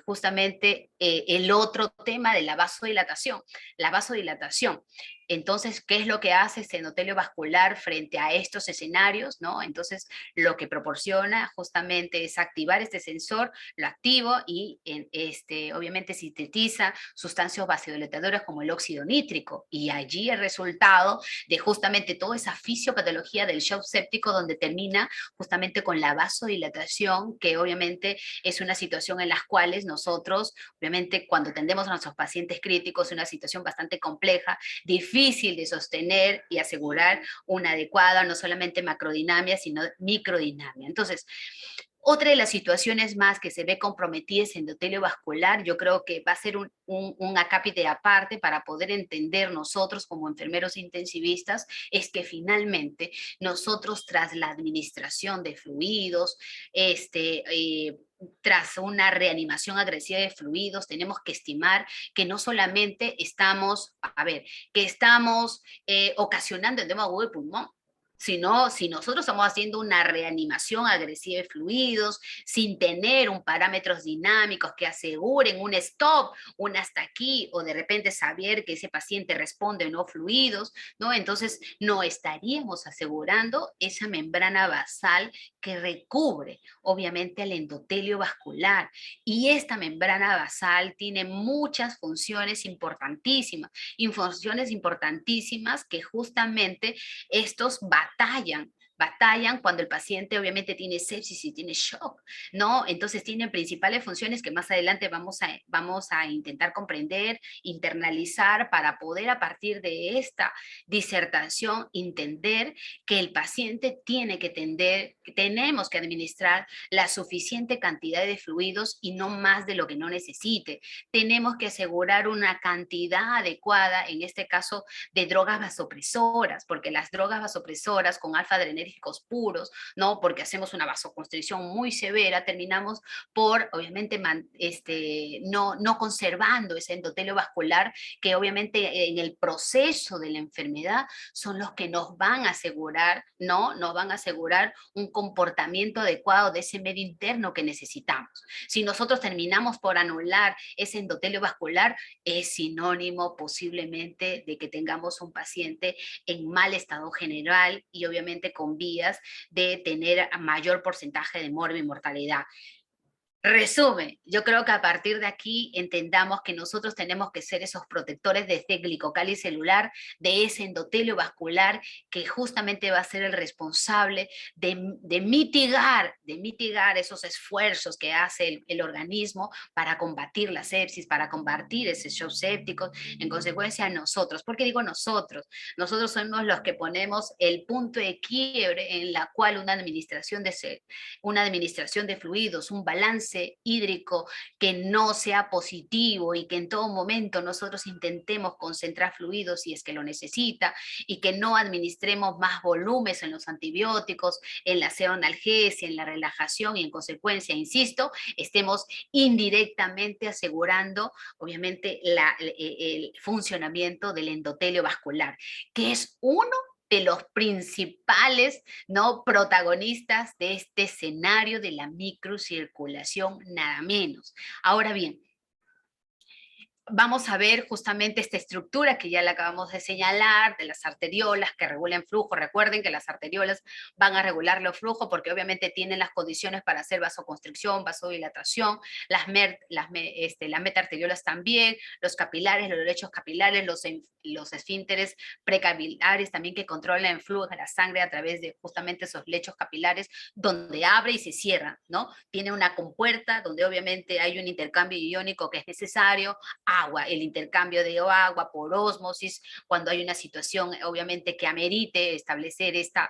justamente el otro tema de la vasodilatación. La vasodilatación. Entonces, ¿qué es lo que hace este endotelio vascular frente a estos escenarios, ¿no? Entonces, lo que proporciona justamente es activar este sensor, lo activo y obviamente sintetiza sustancias vasodilatadoras como el óxido nítrico, y allí el resultado de justamente toda esa fisiopatología del shock séptico, donde termina justamente con la vasodilatación, que obviamente es una situación en la cual nosotros, obviamente cuando atendemos a nuestros pacientes críticos, es una situación bastante compleja, difícil de sostener y asegurar una adecuada, no solamente macrodinamia, sino microdinamia. Entonces, otra de las situaciones más que se ve comprometida es endotelio vascular. Yo creo que va a ser un acápite aparte para poder entender nosotros como enfermeros intensivistas, es que finalmente nosotros, tras la administración de fluidos, tras una reanimación agresiva de fluidos, tenemos que estimar que no solamente estamos, ocasionando edema agudo de pulmón, sino si nosotros estamos haciendo una reanimación agresiva de fluidos sin tener parámetros dinámicos que aseguren un stop, un hasta aquí, o de repente saber que ese paciente responde o no fluidos, ¿no? Entonces no estaríamos asegurando esa membrana basal que recubre obviamente el endotelio vascular, y esta membrana basal tiene muchas funciones importantísimas que justamente estos batallan cuando el paciente obviamente tiene sepsis y tiene shock, ¿no? Entonces tienen principales funciones que más adelante vamos a intentar comprender, internalizar, para poder a partir de esta disertación entender que el paciente tenemos que administrar la suficiente cantidad de fluidos y no más de lo que no necesite. Tenemos que asegurar una cantidad adecuada, en este caso, de drogas vasopresoras, porque las drogas vasopresoras con alfa-adrenérgico anticolérgicos puros, ¿no? Porque hacemos una vasoconstricción muy severa, terminamos por, obviamente, no conservando ese endotelio vascular, que obviamente en el proceso de la enfermedad son los que nos van a asegurar, ¿no? Nos van a asegurar un comportamiento adecuado de ese medio interno que necesitamos. Si nosotros terminamos por anular ese endotelio vascular, es sinónimo posiblemente de que tengamos un paciente en mal estado general y obviamente con vías de tener mayor porcentaje de morbo y mortalidad. Resumen, yo creo que a partir de aquí entendamos que nosotros tenemos que ser esos protectores de este glicocáliz celular, de ese endotelio vascular, que justamente va a ser el responsable de mitigar esos esfuerzos que hace el organismo para combatir la sepsis, para combatir ese shock séptico. En consecuencia, nosotros, ¿por qué digo nosotros? Nosotros somos los que ponemos el punto de quiebre en la cual una administración de fluidos, un balance hídrico que no sea positivo y que en todo momento nosotros intentemos concentrar fluidos si es que lo necesita y que no administremos más volúmenes en los antibióticos, en la seroanalgesia, en la relajación y en consecuencia, insisto, estemos indirectamente asegurando obviamente el funcionamiento del endotelio vascular, que es uno de los principales, ¿no?, protagonistas de este escenario de la microcirculación, nada menos. Ahora bien, vamos a ver justamente esta estructura que ya la acabamos de señalar, de las arteriolas que regulan flujo. Recuerden que las arteriolas van a regular los flujos porque obviamente tienen las condiciones para hacer vasoconstricción, vasodilatación, las metaarteriolas también, los capilares, los lechos capilares, los esfínteres precapilares también que controlan el flujo de la sangre a través de justamente esos lechos capilares donde abre y se cierra, ¿no? Tiene una compuerta donde obviamente hay un intercambio iónico que es necesario, agua, el intercambio de agua por ósmosis, cuando hay una situación obviamente que amerite establecer esta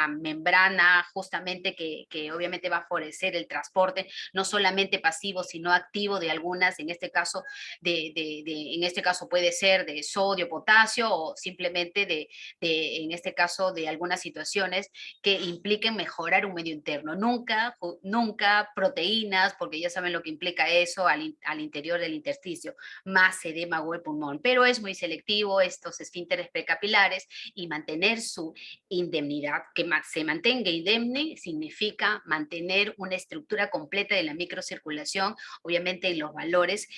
membrana justamente que obviamente va a favorecer el transporte, no solamente pasivo, sino activo de algunas, en este caso, en este caso puede ser de sodio, potasio, o simplemente en este caso, de algunas situaciones que impliquen mejorar un medio interno. Nunca proteínas, porque ya saben lo que implica eso al interior del intersticio, más edema o el pulmón, pero es muy selectivo estos esfínteres precapilares y mantener su indemnidad, que se mantenga indemne significa mantener una estructura completa de la microcirculación, obviamente en los valores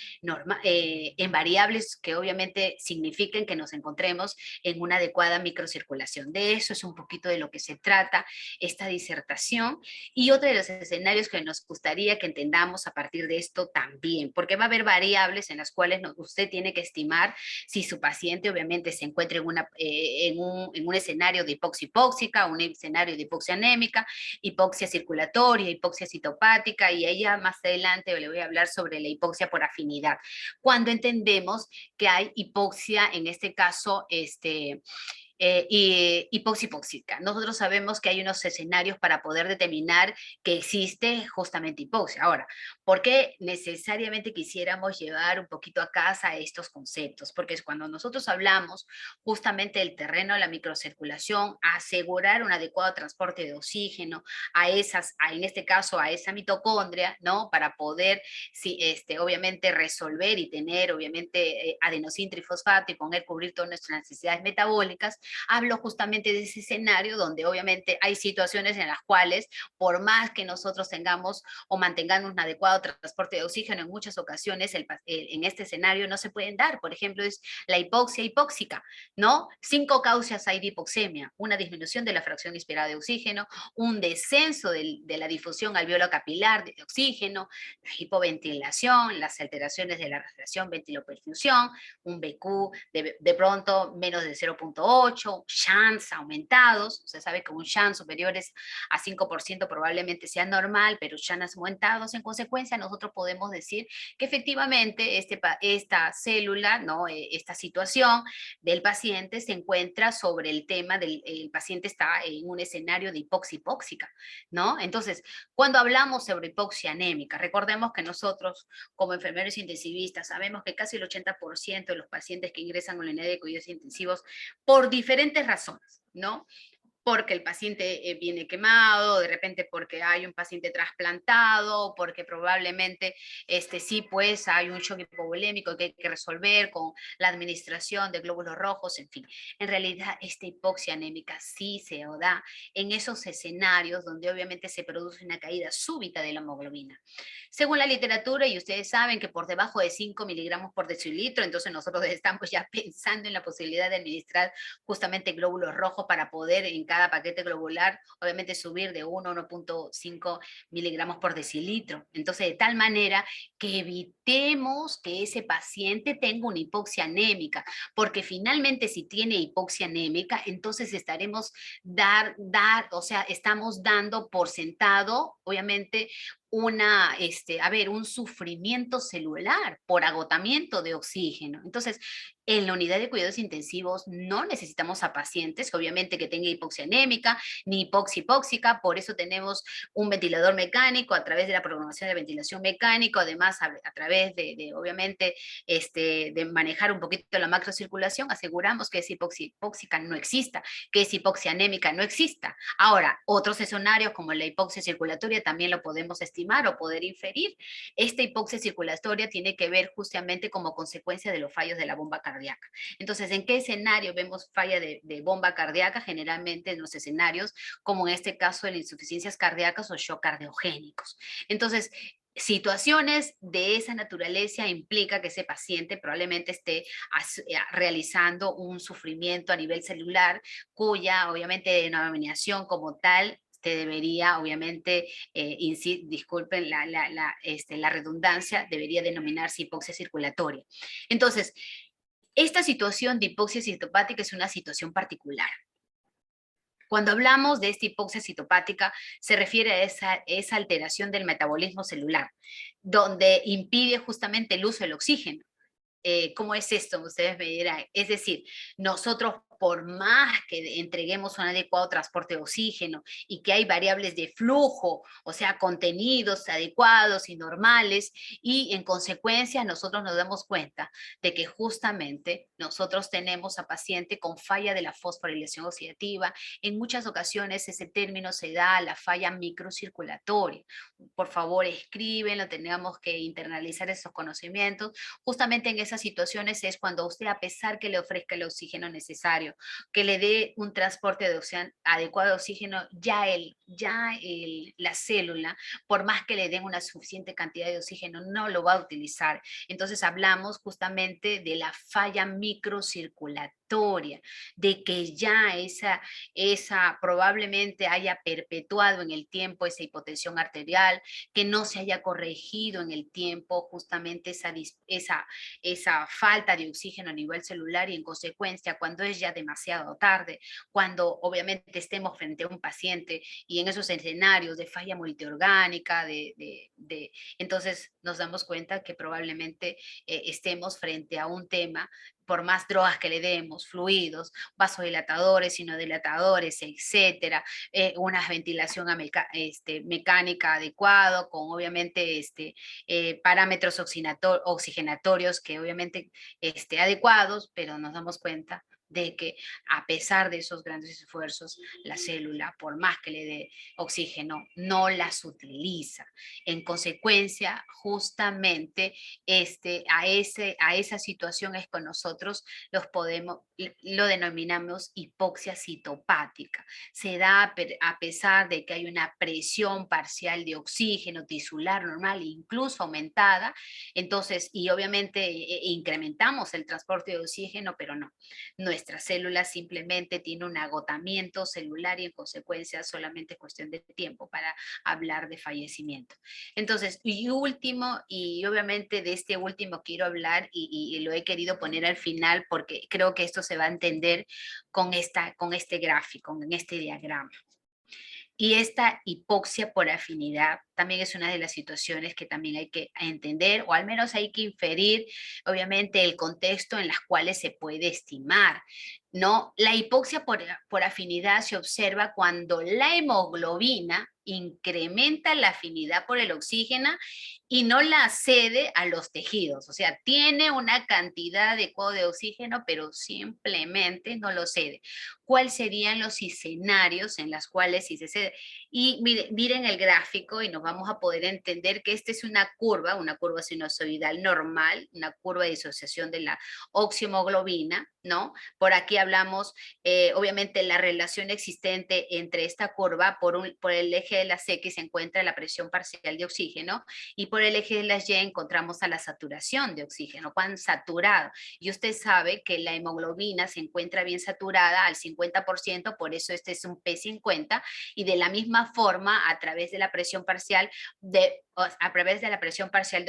en variables que obviamente signifiquen que nos encontremos en una adecuada microcirculación. De eso es un poquito de lo que se trata esta disertación, y otro de los escenarios que nos gustaría que entendamos a partir de esto también, porque va a haber variables en las cuales usted tiene que estimar si su paciente obviamente se encuentra en un escenario de hipoxia hipóxica, un escenario de hipoxia anémica, hipoxia circulatoria, hipoxia citopática, y ella más adelante le voy a hablar sobre la hipoxia por afinidad. Cuando entendemos que hay hipoxia, en este caso, hipoxia hipóxica. Nosotros sabemos que hay unos escenarios para poder determinar que existe justamente hipoxia. Ahora, ¿por qué necesariamente quisiéramos llevar un poquito a casa estos conceptos? Porque es cuando nosotros hablamos justamente del terreno de la microcirculación, asegurar un adecuado transporte de oxígeno en este caso, a esa mitocondria, ¿no? Para poder, obviamente, resolver y tener, obviamente, adenosín trifosfato y poder cubrir todas nuestras necesidades metabólicas. Hablo justamente de ese escenario donde obviamente hay situaciones en las cuales, por más que nosotros tengamos o mantengamos un adecuado transporte de oxígeno, en muchas ocasiones en este escenario no se pueden dar. Por ejemplo, es la hipoxia hipóxica, ¿no? 5 causas hay de hipoxemia: una disminución de la fracción inspirada de oxígeno, un descenso de la difusión alveolo capilar de oxígeno, la hipoventilación, las alteraciones de la respiración, ventiloperfusión, un BQ de pronto menos de 0.8, shunts aumentados. Usted sabe que un shunt superiores a 5% probablemente sea normal, pero shunts aumentados, en consecuencia nosotros podemos decir que efectivamente esta célula, ¿no?, esta situación del paciente se encuentra sobre el tema el paciente está en un escenario de hipoxia hipóxica, ¿no? Entonces, cuando hablamos sobre hipoxia anémica, recordemos que nosotros como enfermeros intensivistas sabemos que casi el 80% de los pacientes que ingresan a la unidad de cuidados intensivos por diferentes razones, ¿no? Porque el paciente viene quemado, de repente porque hay un paciente trasplantado, porque probablemente sí, pues hay un shock hipovolémico que hay que resolver con la administración de glóbulos rojos, en fin. En realidad, esta hipoxia anémica sí se da en esos escenarios donde obviamente se produce una caída súbita de la hemoglobina. Según la literatura, y ustedes saben que por debajo de 5 miligramos por decilitro, entonces nosotros estamos ya pensando en la posibilidad de administrar justamente glóbulos rojos para poder en cada paquete globular, obviamente subir de 1 a 1.5 miligramos por decilitro. Entonces, de tal manera que evitemos que ese paciente tenga una hipoxia anémica, porque finalmente si tiene hipoxia anémica, entonces estaremos estamos dando por sentado, obviamente, un sufrimiento celular por agotamiento de oxígeno. Entonces, en la unidad de cuidados intensivos no necesitamos a pacientes, obviamente, que tengan hipoxia anémica, ni hipoxia hipóxica, por eso tenemos un ventilador mecánico a través de la programación de ventilación mecánico, además a través obviamente, de manejar un poquito la macrocirculación, aseguramos que esa hipoxia hipóxica no exista, que esa hipoxia anémica no exista. Ahora, otros escenarios como la hipoxia circulatoria también lo podemos estimar o poder inferir. Esta hipoxia circulatoria tiene que ver justamente como consecuencia de los fallos de la bomba cardíaca. Entonces, ¿en qué escenario vemos falla de bomba cardíaca? Generalmente en los escenarios, como en este caso de las insuficiencias cardíacas o shock cardiogénicos. Entonces, situaciones de esa naturaleza implica que ese paciente probablemente esté realizando un sufrimiento a nivel celular, cuya obviamente denominación como tal te debería, obviamente, disculpen la redundancia, debería denominarse hipoxia circulatoria. Entonces, esta situación de hipoxia citopática es una situación particular. Cuando hablamos de esta hipoxia citopática, se refiere a esa alteración del metabolismo celular, donde impide justamente el uso del oxígeno. ¿Cómo es esto? Ustedes me dirán. Es decir, nosotros por más que entreguemos un adecuado transporte de oxígeno y que hay variables de flujo, o sea, contenidos adecuados y normales, y en consecuencia nosotros nos damos cuenta de que justamente nosotros tenemos a paciente con falla de la fosforilación oxidativa. En muchas ocasiones ese término se da a la falla microcirculatoria. Por favor, escríbenlo, tenemos que internalizar esos conocimientos. Justamente en esas situaciones es cuando usted, a pesar que le ofrezca el oxígeno necesario, que le dé un transporte adecuado de oxígeno, la célula, por más que le den una suficiente cantidad de oxígeno, no lo va a utilizar. Entonces hablamos justamente de la falla microcirculatoria, de que ya esa probablemente haya perpetuado en el tiempo esa hipotensión arterial, que no se haya corregido en el tiempo justamente esa falta de oxígeno a nivel celular, y en consecuencia cuando es ya demasiado tarde, cuando obviamente estemos frente a un paciente y en esos escenarios de falla multiorgánica, entonces nos damos cuenta que probablemente estemos frente a un tema, por más drogas que le demos, fluidos, vasodilatadores, sinodilatadores, etcétera, una ventilación mecánica adecuada, con obviamente parámetros oxigenatorios que obviamente adecuados, pero nos damos cuenta de que a pesar de esos grandes esfuerzos, la célula, por más que le dé oxígeno, no las utiliza. En consecuencia, justamente a esa situación es que nosotros lo denominamos hipoxia citopática. Se da a pesar de que hay una presión parcial de oxígeno tisular normal, incluso aumentada, entonces, y obviamente incrementamos el transporte de oxígeno, pero no. Nuestra célula simplemente tiene un agotamiento celular y en consecuencia solamente es cuestión de tiempo para hablar de fallecimiento. Entonces, y último, y obviamente de este último quiero hablar y lo he querido poner al final porque creo que esto se va a entender con este gráfico, en este diagrama. Y esta hipoxia por afinidad también es una de las situaciones que también hay que entender, o al menos hay que inferir, obviamente, el contexto en las cuales se puede estimar, ¿no? La hipoxia por afinidad se observa cuando la hemoglobina, incrementa la afinidad por el oxígeno y no la cede a los tejidos. O sea, tiene una cantidad adecuada de oxígeno, pero simplemente no lo cede. ¿Cuáles serían los escenarios en los cuales sí se cede? Y miren el gráfico y nos vamos a poder entender que esta es una curva sinusoidal normal, una curva de disociación de la oximoglobina, ¿no? Por aquí hablamos, obviamente, la relación existente entre esta curva, por el eje de las X se encuentra la presión parcial de oxígeno y por el eje de las Y encontramos a la saturación de oxígeno, cuán saturado. Y usted sabe que la hemoglobina se encuentra bien saturada al 50%, por eso este es un P50, y de la misma forma, a través de la presión parcial de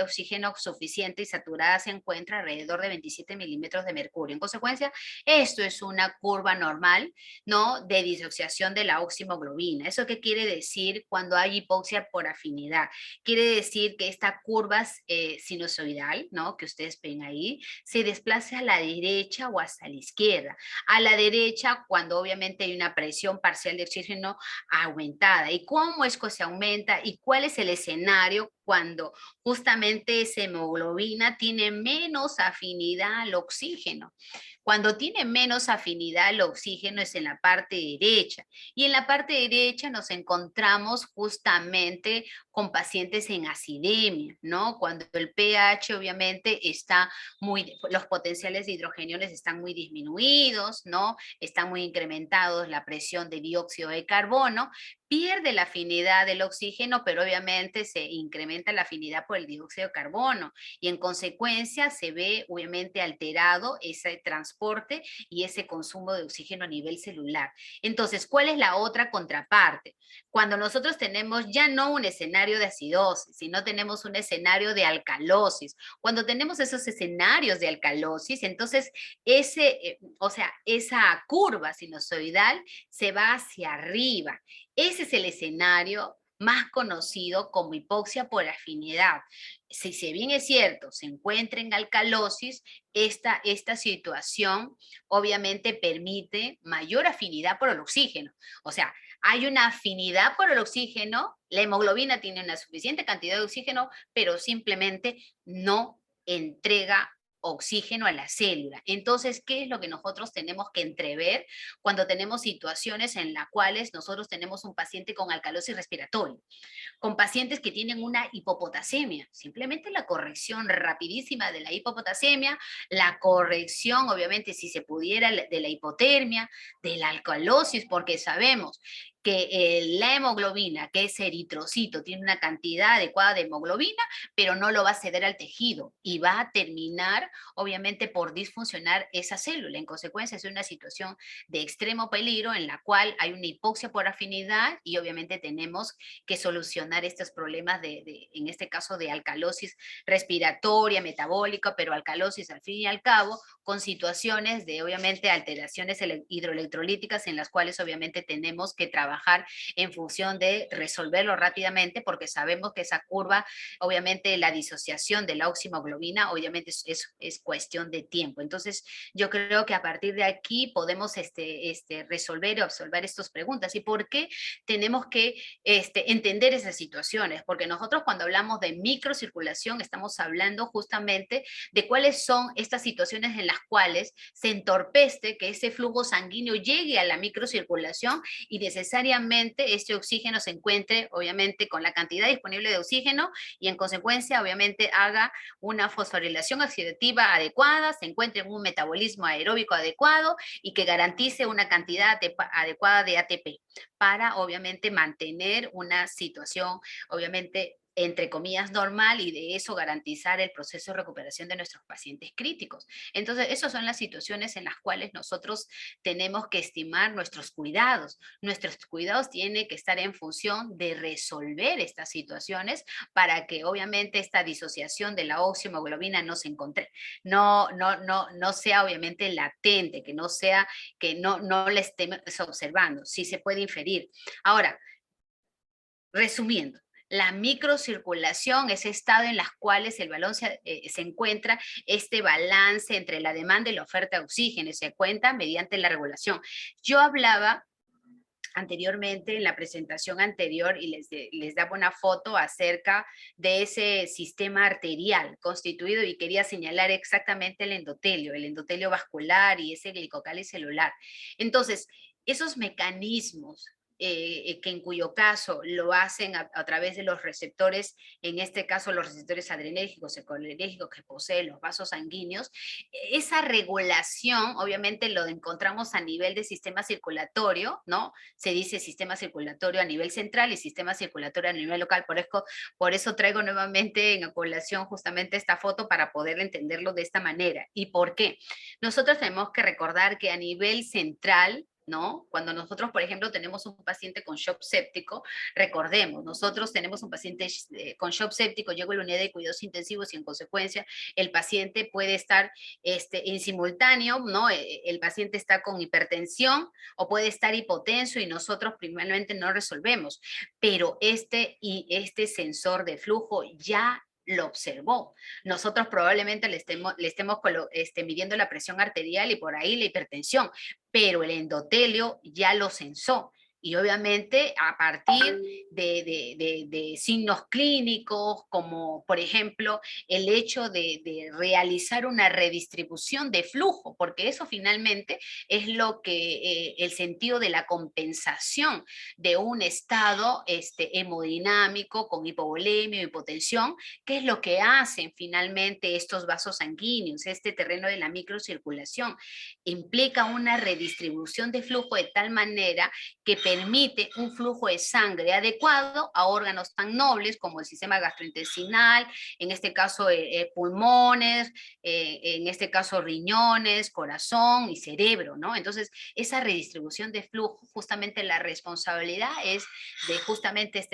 oxígeno suficiente y saturada se encuentra alrededor de 27 milímetros de mercurio. En consecuencia, esto es una curva normal, ¿no?, de disociación de la oximoglobina. ¿Eso qué quiere decir cuando hay hipoxia por afinidad? Quiere decir que esta curva sinusoidal, ¿no?, que ustedes ven ahí, se desplaza a la derecha o hasta la izquierda. A la derecha, cuando obviamente hay una presión parcial de oxígeno aumentada. ¿Y cómo es que se aumenta? ¿Y cuál es el escenario cuando justamente esa hemoglobina tiene menos afinidad al oxígeno? Cuando tiene menos afinidad al oxígeno es en la parte derecha. Y en la parte derecha nos encontramos justamente con pacientes en acidemia, ¿no? Cuando el pH obviamente está los potenciales de hidrogeniones están muy disminuidos, ¿no? Están muy incrementados la presión de dióxido de carbono, pierde la afinidad del oxígeno, pero obviamente se incrementa la afinidad por el dióxido de carbono y en consecuencia se ve obviamente alterado ese transporte y ese consumo de oxígeno a nivel celular. Entonces, ¿cuál es la otra contraparte? Cuando nosotros tenemos ya no un escenario de acidosis, sino tenemos un escenario de alcalosis. Cuando tenemos esos escenarios de alcalosis, entonces esa curva sinusoidal se va hacia arriba. Ese es el escenario más conocido como hipoxia por afinidad. Si bien es cierto, se encuentra en alcalosis, esta situación obviamente permite mayor afinidad por el oxígeno. O sea, hay una afinidad por el oxígeno, la hemoglobina tiene una suficiente cantidad de oxígeno, pero simplemente no entrega oxígeno a la célula. Entonces, ¿qué es lo que nosotros tenemos que entrever cuando tenemos situaciones en las cuales nosotros tenemos un paciente con alcalosis respiratoria? Con pacientes que tienen una hipopotasemia, simplemente la corrección rapidísima de la hipopotasemia, la corrección, obviamente, si se pudiera, de la hipotermia, de la alcalosis, porque sabemos que la hemoglobina, que es eritrocito, tiene una cantidad adecuada de hemoglobina, pero no lo va a ceder al tejido y va a terminar, obviamente, por disfuncionar esa célula. En consecuencia, es una situación de extremo peligro en la cual hay una hipoxia por afinidad y obviamente tenemos que solucionar estos problemas en este caso, de alcalosis respiratoria, metabólica, pero alcalosis al fin y al cabo, con situaciones de, obviamente, alteraciones hidroelectrolíticas en las cuales, obviamente, tenemos que trabajar en función de resolverlo rápidamente, porque sabemos que esa curva, obviamente, la disociación de la oximoglobina, obviamente, es cuestión de tiempo. Entonces, yo creo que a partir de aquí podemos resolver o absolver estas preguntas. ¿Y por qué tenemos que entender esas situaciones? Porque nosotros, cuando hablamos de microcirculación, estamos hablando justamente de cuáles son estas situaciones en las cuales se entorpece que ese flujo sanguíneo llegue a la microcirculación y necesariamente este oxígeno se encuentre, obviamente, con la cantidad disponible de oxígeno y en consecuencia, obviamente, haga una fosforilación oxidativa adecuada, se encuentre en un metabolismo aeróbico adecuado y que garantice una cantidad adecuada de ATP para, obviamente, mantener una situación, obviamente, entre comillas, normal, y de eso garantizar el proceso de recuperación de nuestros pacientes críticos. Entonces, esas son las situaciones en las cuales nosotros tenemos que estimar nuestros cuidados. Nuestros cuidados tienen que estar en función de resolver estas situaciones para que, obviamente, esta disociación de la oximoglobina no se encuentre, no sea, obviamente, latente, que no la estemos observando. Sí se puede inferir. Ahora, resumiendo, la microcirculación es estado en las cuales el balón se encuentra este balance entre la demanda y la oferta de oxígeno y se cuenta mediante la regulación. Yo hablaba anteriormente en la presentación anterior y les daba una foto acerca de ese sistema arterial constituido y quería señalar exactamente el endotelio vascular y ese glicocálice celular. Entonces, esos mecanismos que en cuyo caso lo hacen a través de los receptores, en este caso los receptores adrenérgicos y colinérgicos que poseen los vasos sanguíneos, esa regulación obviamente lo encontramos a nivel de sistema circulatorio, ¿no? Se dice sistema circulatorio a nivel central y sistema circulatorio a nivel local, por eso traigo nuevamente en colación justamente esta foto para poder entenderlo de esta manera. ¿Y por qué? Nosotros tenemos que recordar que a nivel central, ¿no? Cuando nosotros, por ejemplo, tenemos un paciente con shock séptico, recordemos, nosotros tenemos un paciente con shock séptico, llega a la unidad de cuidados intensivos y en consecuencia el paciente puede estar en simultáneo, ¿no? El paciente está con hipertensión o puede estar hipotenso y nosotros primeramente no resolvemos, pero este sensor de flujo ya lo observó. Nosotros probablemente le estemos midiendo la presión arterial y por ahí la hipertensión, pero el endotelio ya lo sensó. Y obviamente a partir de signos clínicos, como por ejemplo el hecho de realizar una redistribución de flujo, porque eso finalmente es lo que el sentido de la compensación de un estado hemodinámico con hipovolemia o hipotensión, que es lo que hacen finalmente estos vasos sanguíneos, este terreno de la microcirculación. Implica una redistribución de flujo de tal manera que permite un flujo de sangre adecuado a órganos tan nobles como el sistema gastrointestinal, en este caso pulmones, en este caso riñones, corazón y cerebro, ¿no? Entonces, esa redistribución de flujo, justamente la responsabilidad es de justamente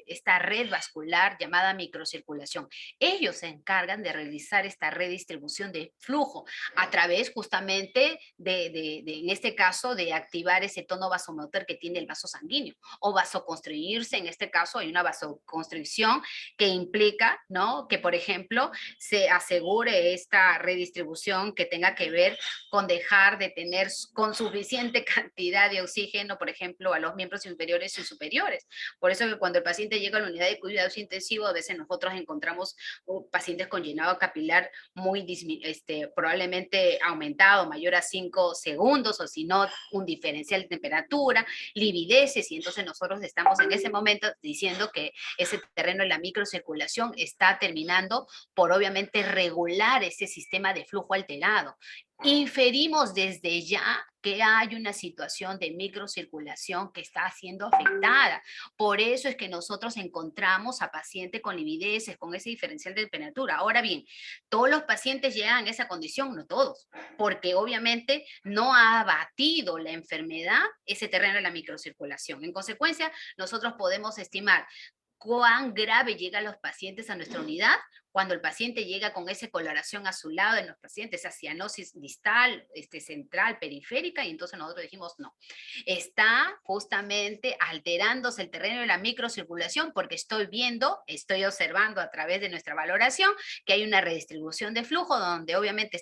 esta red vascular llamada microcirculación. Ellos se encargan de realizar esta redistribución de flujo a través justamente en este caso, de activar ese tono vasomotor que tiene el vaso sanguíneo, o vasoconstriirse, en este caso hay una vasoconstricción que implica, ¿no?, que por ejemplo se asegure esta redistribución que tenga que ver con dejar de tener con suficiente cantidad de oxígeno, por ejemplo, a los miembros inferiores y superiores. Por eso que cuando el paciente llega a la unidad de cuidados intensivos, a veces nosotros encontramos pacientes con llenado capilar muy probablemente aumentado, mayor a 5 segundos, o si no, un diferencial de temperatura, livideces, y entonces nosotros estamos en ese momento diciendo que ese terreno de la microcirculación está terminando por obviamente regular ese sistema de flujo alterado. Inferimos desde ya que hay una situación de microcirculación que está siendo afectada. Por eso es que nosotros encontramos a pacientes con livideces, con ese diferencial de temperatura. Ahora bien, ¿todos los pacientes llegan a esa condición? No todos, porque obviamente no ha abatido la enfermedad ese terreno de la microcirculación. En consecuencia, nosotros podemos estimar cuán grave llegan los pacientes a nuestra unidad cuando el paciente llega con esa coloración azulada en los pacientes, esa cianosis distal, central, periférica, y entonces nosotros dijimos no. Está justamente alterándose el terreno de la microcirculación porque estoy observando a través de nuestra valoración que hay una redistribución de flujo donde obviamente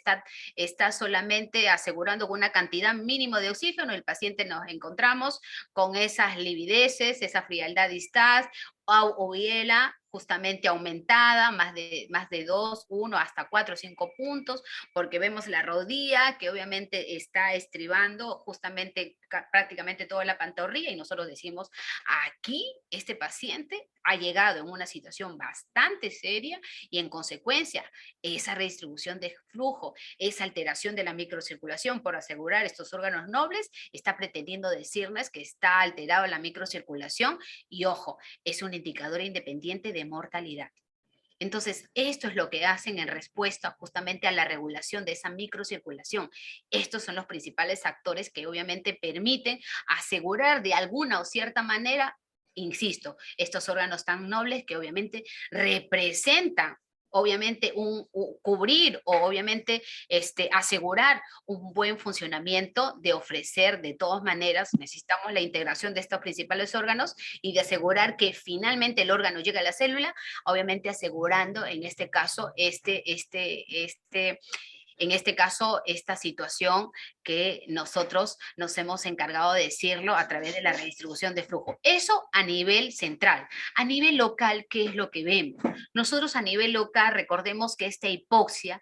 está solamente asegurando una cantidad mínima de oxígeno. El paciente nos encontramos con esas livideces, esa frialdad distal, o hiela justamente aumentada, más de 2, 1, hasta 4 o 5 puntos, porque vemos la rodilla que obviamente está estribando justamente prácticamente toda la pantorrilla, y nosotros decimos, aquí este paciente ha llegado en una situación bastante seria, y en consecuencia esa redistribución de flujo, esa alteración de la microcirculación por asegurar estos órganos nobles, está pretendiendo decirnos que está alterada la microcirculación, y ojo, es un indicador independiente de mortalidad. Entonces, esto es lo que hacen en respuesta justamente a la regulación de esa microcirculación. Estos son los principales actores que obviamente permiten asegurar de alguna o cierta manera, insisto, estos órganos tan nobles que obviamente representan obviamente cubrir o obviamente asegurar un buen funcionamiento, de ofrecer de todas maneras, necesitamos la integración de estos principales órganos y de asegurar que finalmente el órgano llegue a la célula, obviamente asegurando en este caso en este caso, esta situación que nosotros nos hemos encargado de decirlo a través de la redistribución de flujo. Eso a nivel central. A nivel local, ¿qué es lo que vemos? Nosotros a nivel local, recordemos que esta hipoxia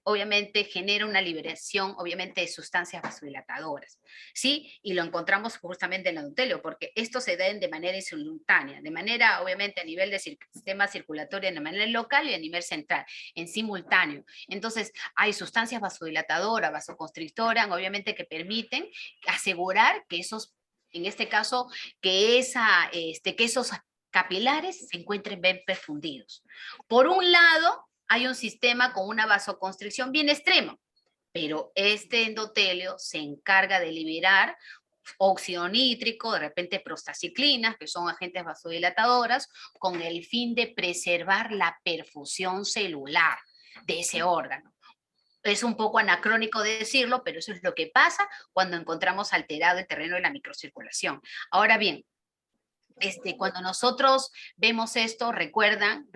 obviamente genera una liberación, obviamente, de sustancias vasodilatadoras, ¿sí? Y lo encontramos justamente en el endotelio, porque esto se da de manera simultánea, de manera, obviamente, a nivel del sistema circulatorio, de manera local y a nivel central, en simultáneo. Entonces, hay sustancias vasodilatadoras, vasoconstrictoras, obviamente, que permiten asegurar que esos, en este caso, que esos capilares se encuentren bien perfundidos. Por un lado, hay un sistema con una vasoconstricción bien extrema, pero este endotelio se encarga de liberar óxido nítrico, de repente prostaciclinas, que son agentes vasodilatadoras, con el fin de preservar la perfusión celular de ese órgano. Es un poco anacrónico de decirlo, pero eso es lo que pasa cuando encontramos alterado el terreno de la microcirculación. Ahora bien, cuando nosotros vemos esto, recuerdan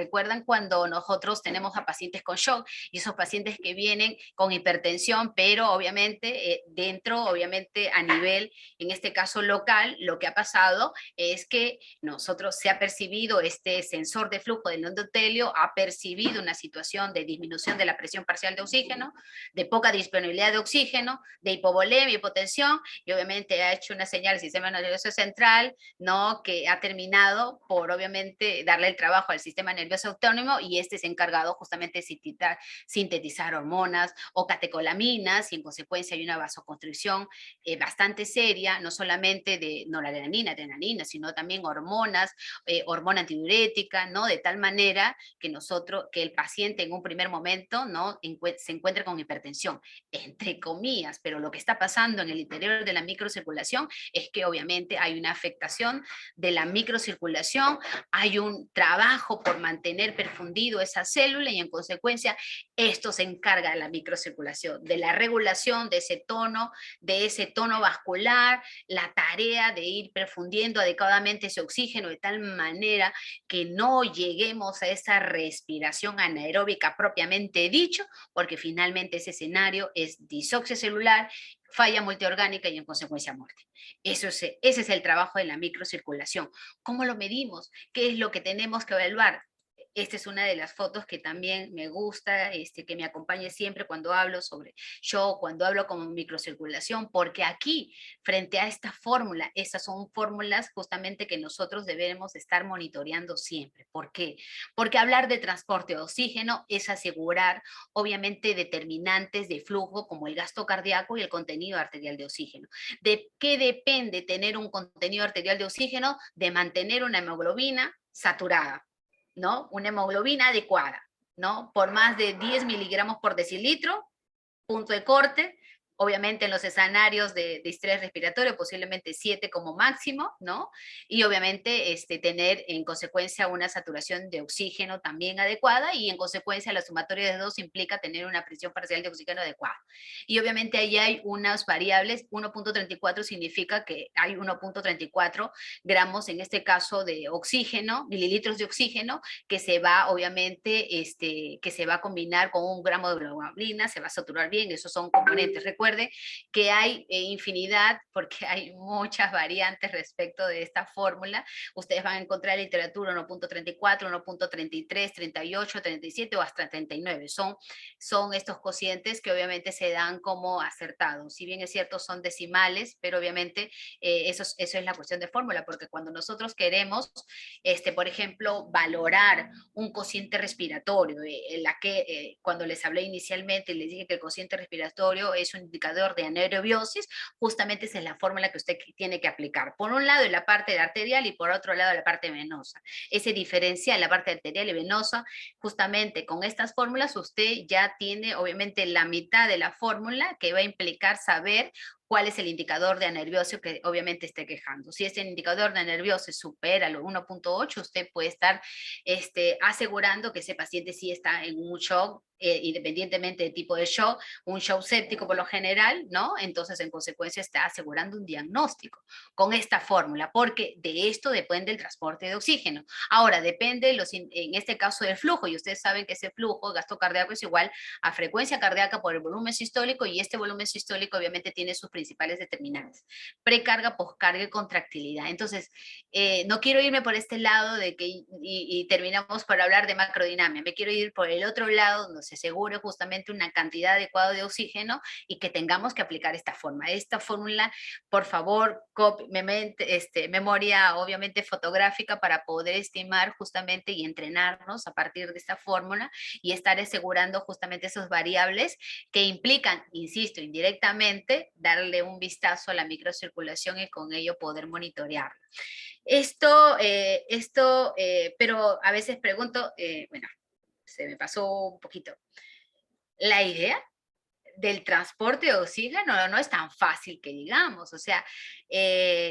cuando nosotros tenemos a pacientes con shock y esos pacientes que vienen con hipertensión, pero obviamente obviamente a nivel, en este caso local, lo que ha pasado es que nosotros se ha percibido este sensor de flujo del endotelio, ha percibido una situación de disminución de la presión parcial de oxígeno, de poca disponibilidad de oxígeno, de hipovolemia, hipotensión, y obviamente ha hecho una señal al sistema nervioso central, ¿no? Que ha terminado por, obviamente, darle el trabajo al sistema nervioso autónomo y este es encargado justamente de sintetizar hormonas o catecolaminas y en consecuencia hay una vasoconstricción bastante seria, no solamente de noradrenalina, adrenalina, sino también hormonas, hormona antidiurética, ¿no? De tal manera que el paciente en un primer momento, ¿no? Se encuentre con hipertensión, entre comillas, pero lo que está pasando en el interior de la microcirculación es que obviamente hay una afectación de la microcirculación, hay un trabajo por mantener perfundido esa célula y en consecuencia esto se encarga de la microcirculación, de la regulación de ese tono vascular, la tarea de ir perfundiendo adecuadamente ese oxígeno de tal manera que no lleguemos a esa respiración anaeróbica propiamente dicho, porque finalmente ese escenario es disoxia celular, falla multiorgánica y en consecuencia muerte. Ese es el trabajo de la microcirculación. ¿Cómo lo medimos? ¿Qué es lo que tenemos que evaluar? Esta es una de las fotos que también me gusta, que me acompañe siempre cuando hablo sobre shock, cuando hablo como microcirculación, porque aquí, frente a esta fórmula, estas son fórmulas justamente que nosotros debemos estar monitoreando siempre. ¿Por qué? Porque hablar de transporte de oxígeno es asegurar, obviamente, determinantes de flujo como el gasto cardíaco y el contenido arterial de oxígeno. ¿De qué depende tener un contenido arterial de oxígeno? De mantener una hemoglobina saturada, ¿no? Una hemoglobina adecuada, ¿no? Por más de 10 miligramos por decilitro, punto de corte. Obviamente en los escenarios de estrés respiratorio, posiblemente 7 como máximo, ¿no? Y obviamente tener en consecuencia una saturación de oxígeno también adecuada y en consecuencia la sumatoria de 2 implica tener una presión parcial de oxígeno adecuada. Y obviamente ahí hay unas variables, 1.34 significa que hay 1.34 gramos, en este caso de oxígeno, mililitros de oxígeno, que se va obviamente, que se va a combinar con 1 gramo de globulina, se va a saturar bien, esos son componentes. Recuerden que hay infinidad, porque hay muchas variantes respecto de esta fórmula. Ustedes van a encontrar en literatura 1.34, 1.33, 38, 37 o hasta 39. Son estos cocientes que obviamente se dan como acertados. Si bien es cierto, son decimales, pero obviamente eso es la cuestión de fórmula, porque cuando nosotros queremos, por ejemplo, valorar un cociente respiratorio, cuando les hablé inicialmente, les dije que el cociente respiratorio es un indicador de anaerobiosis, justamente esa es la fórmula que usted tiene que aplicar. Por un lado, en la parte arterial y por otro lado, la parte venosa. Ese diferencial, la parte arterial y venosa, justamente con estas fórmulas, usted ya tiene, obviamente, la mitad de la fórmula que va a implicar saber cuál es el indicador de anervioso que obviamente esté quejando. Si ese indicador de anervioso supera los 1.8, usted puede estar asegurando que ese paciente sí está en un shock, independientemente del tipo de shock, un shock séptico por lo general, ¿no? Entonces, en consecuencia, está asegurando un diagnóstico con esta fórmula, porque de esto depende el transporte de oxígeno. Ahora, depende, en este caso, del flujo, y ustedes saben que ese flujo, gasto cardíaco, es igual a frecuencia cardíaca por el volumen sistólico, y este volumen sistólico obviamente tiene sus principales determinantes: precarga, poscarga y contractilidad. Entonces, no quiero irme por este lado de que y terminamos por hablar de macrodinamia. Me quiero ir por el otro lado, donde se asegure justamente una cantidad adecuada de oxígeno y que tengamos que aplicar esta forma. Esta fórmula, por favor, memoria obviamente fotográfica para poder estimar justamente y entrenarnos a partir de esta fórmula y estar asegurando justamente esas variables que implican, insisto, indirectamente, darle un vistazo a la microcirculación y con ello poder monitorearlo. Pero a veces pregunto, bueno, se me pasó un poquito. La idea del transporte de oxígeno no es tan fácil que digamos, o sea,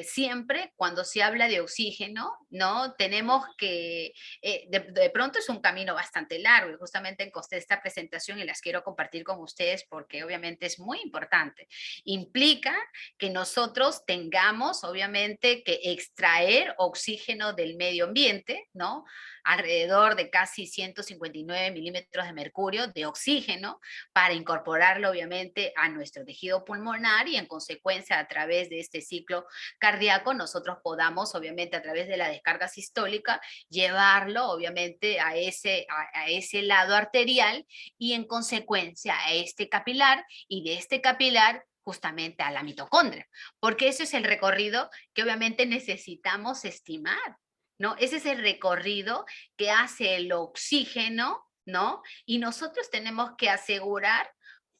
siempre cuando se habla de oxígeno, ¿no? Tenemos que, de pronto es un camino bastante largo, y justamente encosté esta presentación y las quiero compartir con ustedes porque obviamente es muy importante. Implica que nosotros tengamos obviamente que extraer oxígeno del medio ambiente, ¿no? Alrededor de casi 159 milímetros de mercurio de oxígeno para incorporarlo obviamente a nuestro tejido pulmonar y en consecuencia a través de este ciclo cardíaco nosotros podamos obviamente a través de la descarga sistólica llevarlo obviamente a ese lado arterial y en consecuencia a este capilar y de este capilar justamente a la mitocondria, porque ese es el recorrido que obviamente necesitamos estimar, ¿no? Ese es el recorrido que hace el oxígeno, ¿no? Y nosotros tenemos que asegurar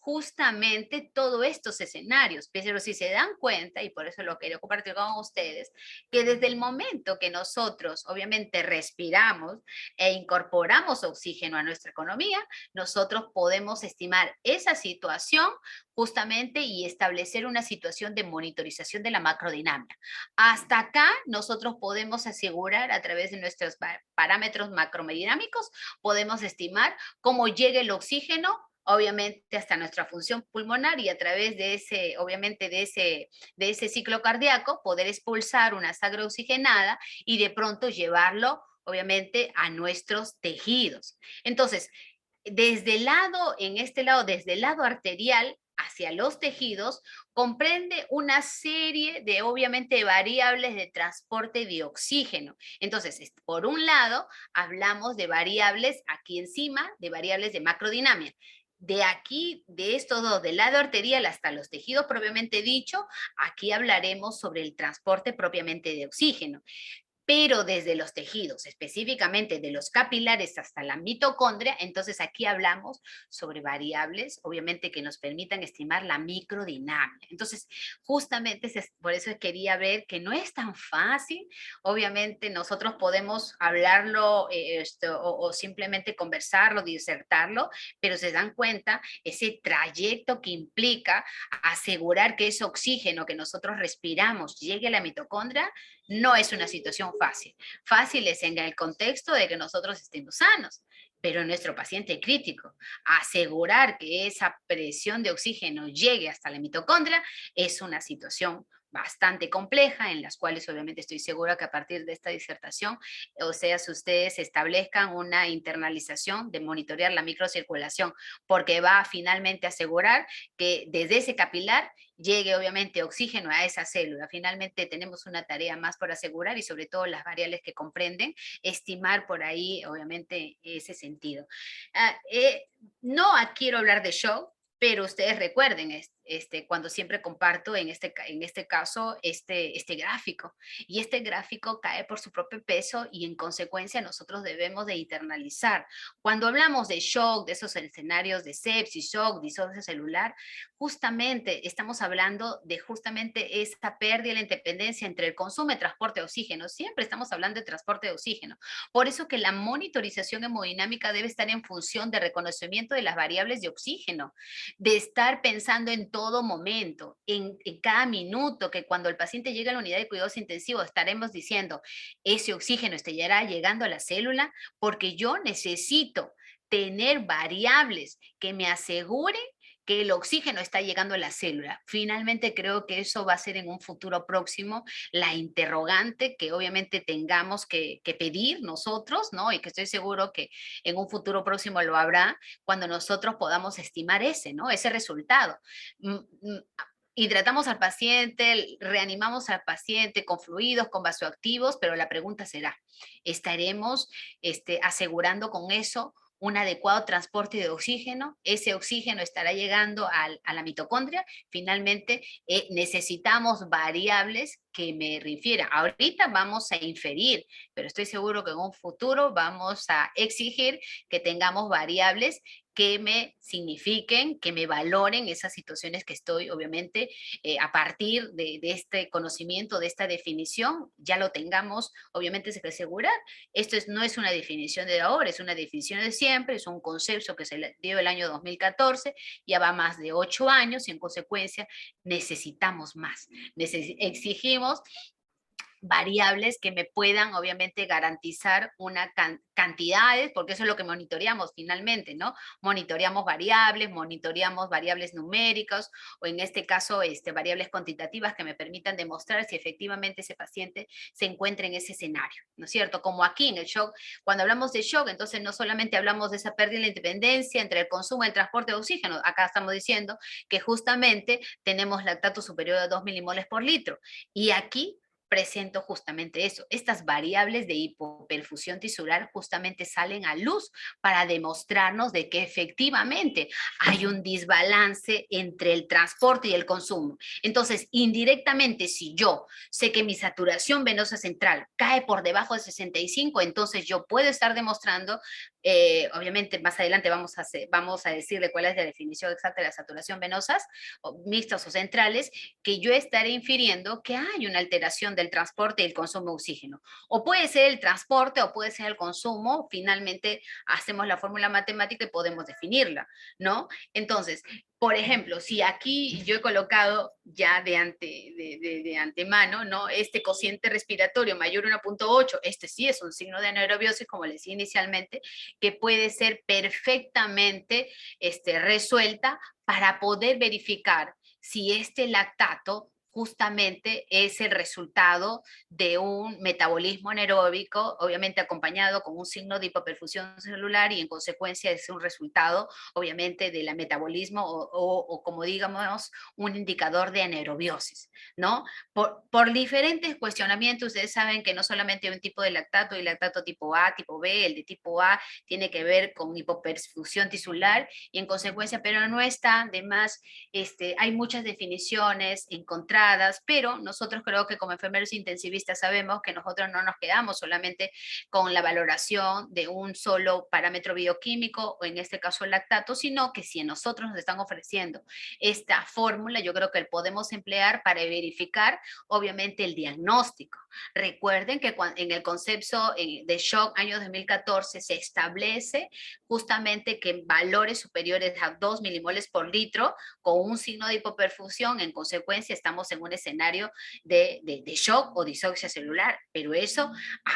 justamente todos estos escenarios, pero si se dan cuenta, y por eso lo quiero compartir con ustedes, que desde el momento que nosotros obviamente respiramos e incorporamos oxígeno a nuestra economía, nosotros podemos estimar esa situación justamente y establecer una situación de monitorización de la macrodinamia. Hasta acá nosotros podemos asegurar a través de nuestros parámetros macrodinámicos, podemos estimar cómo llega el oxígeno obviamente hasta nuestra función pulmonar y a través de ese, obviamente de ese ciclo cardíaco, poder expulsar una sangre oxigenada y de pronto llevarlo obviamente a nuestros tejidos. Entonces, desde el lado, desde el lado arterial hacia los tejidos, comprende una serie de, obviamente, variables de transporte de oxígeno. Entonces, por un lado, hablamos de variables aquí encima, de variables de macrodinamia. De aquí, de estos dos, del lado arterial hasta los tejidos propiamente dicho, aquí hablaremos sobre el transporte propiamente de oxígeno. Pero desde los tejidos, específicamente de los capilares hasta la mitocondria, entonces aquí hablamos sobre variables, obviamente, que nos permitan estimar la microdinamia. Entonces, justamente por eso quería ver que no es tan fácil, obviamente nosotros podemos hablarlo o simplemente conversarlo, disertarlo, pero se dan cuenta ese trayecto que implica asegurar que ese oxígeno que nosotros respiramos llegue a la mitocondria, no es una situación fácil. Fácil es en el contexto de que nosotros estemos sanos, pero nuestro paciente crítico, asegurar que esa presión de oxígeno llegue hasta la mitocondria es una situación bastante compleja, en las cuales obviamente estoy segura que a partir de esta disertación, o sea, si ustedes establezcan una internalización de monitorear la microcirculación, porque va a finalmente asegurar que desde ese capilar llegue obviamente oxígeno a esa célula. Finalmente tenemos una tarea más por asegurar y sobre todo las variables que comprenden, estimar por ahí obviamente ese sentido. No quiero hablar de shock, pero ustedes recuerden cuando siempre comparto en este caso este gráfico. Y este gráfico cae por su propio peso y en consecuencia nosotros debemos de internalizar. Cuando hablamos de shock, de esos escenarios de sepsis, shock, disocia celular, justamente estamos hablando de justamente esta pérdida de la independencia entre el consumo y transporte de oxígeno. Siempre estamos hablando de transporte de oxígeno. Por eso que la monitorización hemodinámica debe estar en función de reconocimiento de las variables de oxígeno, de estar pensando en todo todo momento, en cada minuto, que cuando el paciente llega a la unidad de cuidados intensivos estaremos diciendo, ese oxígeno estará llegando a la célula, porque yo necesito tener variables que me aseguren que el oxígeno está llegando a la célula. Finalmente creo que eso va a ser en un futuro próximo la interrogante que obviamente tengamos que pedir nosotros, ¿no? Y que estoy seguro que en un futuro próximo lo habrá cuando nosotros podamos estimar ese, ¿no? Ese resultado. Hidratamos al paciente, reanimamos al paciente con fluidos, con vasoactivos, pero la pregunta será, ¿estaremos asegurando con eso un adecuado transporte de oxígeno? ¿Ese oxígeno estará llegando a la mitocondria? Finalmente, necesitamos variables que me refieran. Ahorita vamos a inferir, pero estoy seguro que en un futuro vamos a exigir que tengamos variables que me signifiquen, que me valoren esas situaciones que estoy, obviamente, a partir de este conocimiento, de esta definición, ya lo tengamos, obviamente, se puede asegurar. Esto no es una definición de ahora, es una definición de siempre, es un concepto que se dio el año 2014, ya va más de 8 años y en consecuencia necesitamos más. Exigimos variables que me puedan obviamente garantizar una cantidades, porque eso es lo que monitoreamos finalmente, ¿no? Monitoreamos variables numéricas, o en este caso variables cuantitativas que me permitan demostrar si efectivamente ese paciente se encuentra en ese escenario, ¿no es cierto? Como aquí en el shock, cuando hablamos de shock, entonces no solamente hablamos de esa pérdida de la independencia entre el consumo y el transporte de oxígeno, acá estamos diciendo que justamente tenemos lactato superior a 2 milimoles por litro, y aquí presento justamente eso. Estas variables de hipoperfusión tisular justamente salen a luz para demostrarnos de que efectivamente hay un desbalance entre el transporte y el consumo. Entonces, indirectamente, si yo sé que mi saturación venosa central cae por debajo de 65, entonces yo puedo estar demostrando, obviamente más adelante vamos a decirle cuál es la definición exacta de la saturación venosas, o mixtas o centrales, que yo estaré infiriendo que hay una alteración del transporte y el consumo de oxígeno. O puede ser el transporte o puede ser el consumo, finalmente hacemos la fórmula matemática y podemos definirla, ¿no? Entonces, por ejemplo, si aquí yo he colocado ya de antemano, ¿no? Este cociente respiratorio mayor a 1.8, este sí es un signo de anaerobiosis, como les decía inicialmente, que puede ser perfectamente resuelta para poder verificar si este lactato justamente es el resultado de un metabolismo anaeróbico, obviamente acompañado con un signo de hipoperfusión celular, y en consecuencia es un resultado, obviamente, del metabolismo o como digamos, un indicador de anaerobiosis, ¿no? Por diferentes cuestionamientos, ustedes saben que no solamente hay un tipo de lactato, hay lactato tipo A, tipo B, el de tipo A tiene que ver con hipoperfusión tisular, y en consecuencia, pero no está de más, hay muchas definiciones encontradas, pero nosotros creo que como enfermeros intensivistas sabemos que nosotros no nos quedamos solamente con la valoración de un solo parámetro bioquímico, o en este caso el lactato, sino que si nosotros nos están ofreciendo esta fórmula, yo creo que podemos emplear para verificar obviamente el diagnóstico. Recuerden que en el concepto de shock año 2014 se establece justamente que valores superiores a 2 milimoles por litro con un signo de hipoperfusión, en consecuencia estamos en un escenario de shock o disauxia celular, pero eso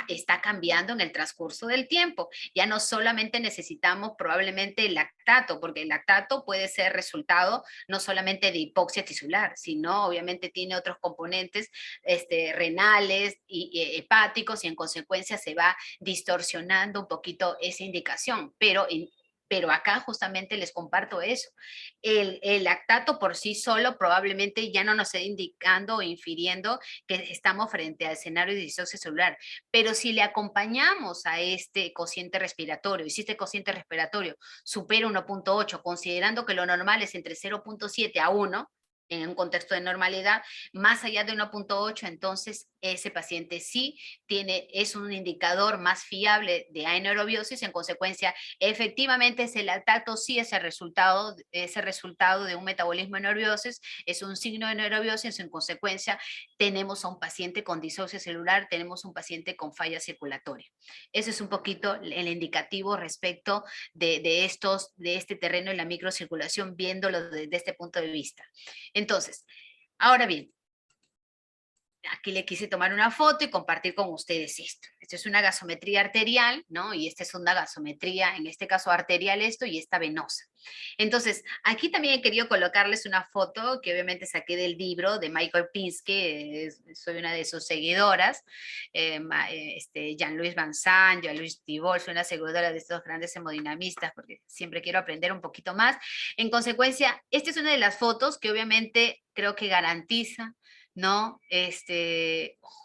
está cambiando en el transcurso del tiempo. Ya no solamente necesitamos probablemente el lactato, porque el lactato puede ser resultado no solamente de hipoxia tisular, sino obviamente tiene otros componentes renales y hepáticos, y en consecuencia se va distorsionando un poquito esa indicación, pero acá justamente les comparto eso. El lactato por sí solo probablemente ya no nos esté indicando o infiriendo que estamos frente al escenario de disauxia celular, pero si le acompañamos a este cociente respiratorio, y si este cociente respiratorio supera 1.8, considerando que lo normal es entre 0.7 a 1, en un contexto de normalidad, más allá de 1.8, entonces ese paciente sí es un indicador más fiable de anerobiosis. En consecuencia, efectivamente ese lactato sí es el resultado de un metabolismo de anerobiosis, es un signo de anerobiosis. En consecuencia, tenemos a un paciente con disausia celular, tenemos un paciente con falla circulatoria. Eso es un poquito el indicativo respecto de este terreno en la microcirculación, viéndolo desde este punto de vista. Entonces, ahora bien, aquí le quise tomar una foto y compartir con ustedes esto. Esto es una gasometría arterial, ¿no? Y esta es una gasometría, en este caso arterial esto, y esta venosa. Entonces, aquí también he querido colocarles una foto que obviamente saqué del libro de Michael Pinsky, soy una de sus seguidoras, Jean-Louis Van Sant, Jean-Louis Dibol, soy una seguidora de estos grandes hemodinamistas porque siempre quiero aprender un poquito más. En consecuencia, esta es una de las fotos que obviamente creo que garantiza, ¿no?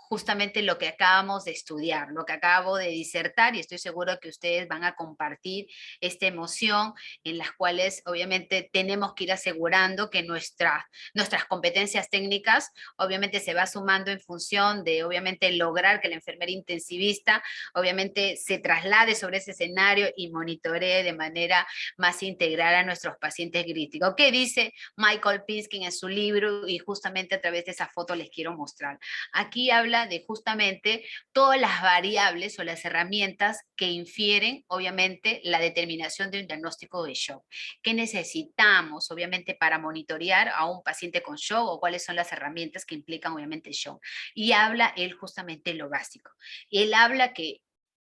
Justamente lo que acabamos de estudiar, lo que acabo de disertar, y estoy seguro que ustedes van a compartir esta emoción en las cuales obviamente tenemos que ir asegurando que nuestras competencias técnicas obviamente se va sumando en función de obviamente lograr que la enfermera intensivista obviamente se traslade sobre ese escenario y monitoree de manera más integral a nuestros pacientes críticos. ¿Qué dice Michael Pinsky en su libro? Y justamente a través de esa foto les quiero mostrar. Aquí habla de justamente todas las variables o las herramientas que infieren, obviamente, la determinación de un diagnóstico de shock. ¿Qué necesitamos, obviamente, para monitorear a un paciente con shock o cuáles son las herramientas que implican, obviamente, shock? Y habla él justamente lo básico. Él habla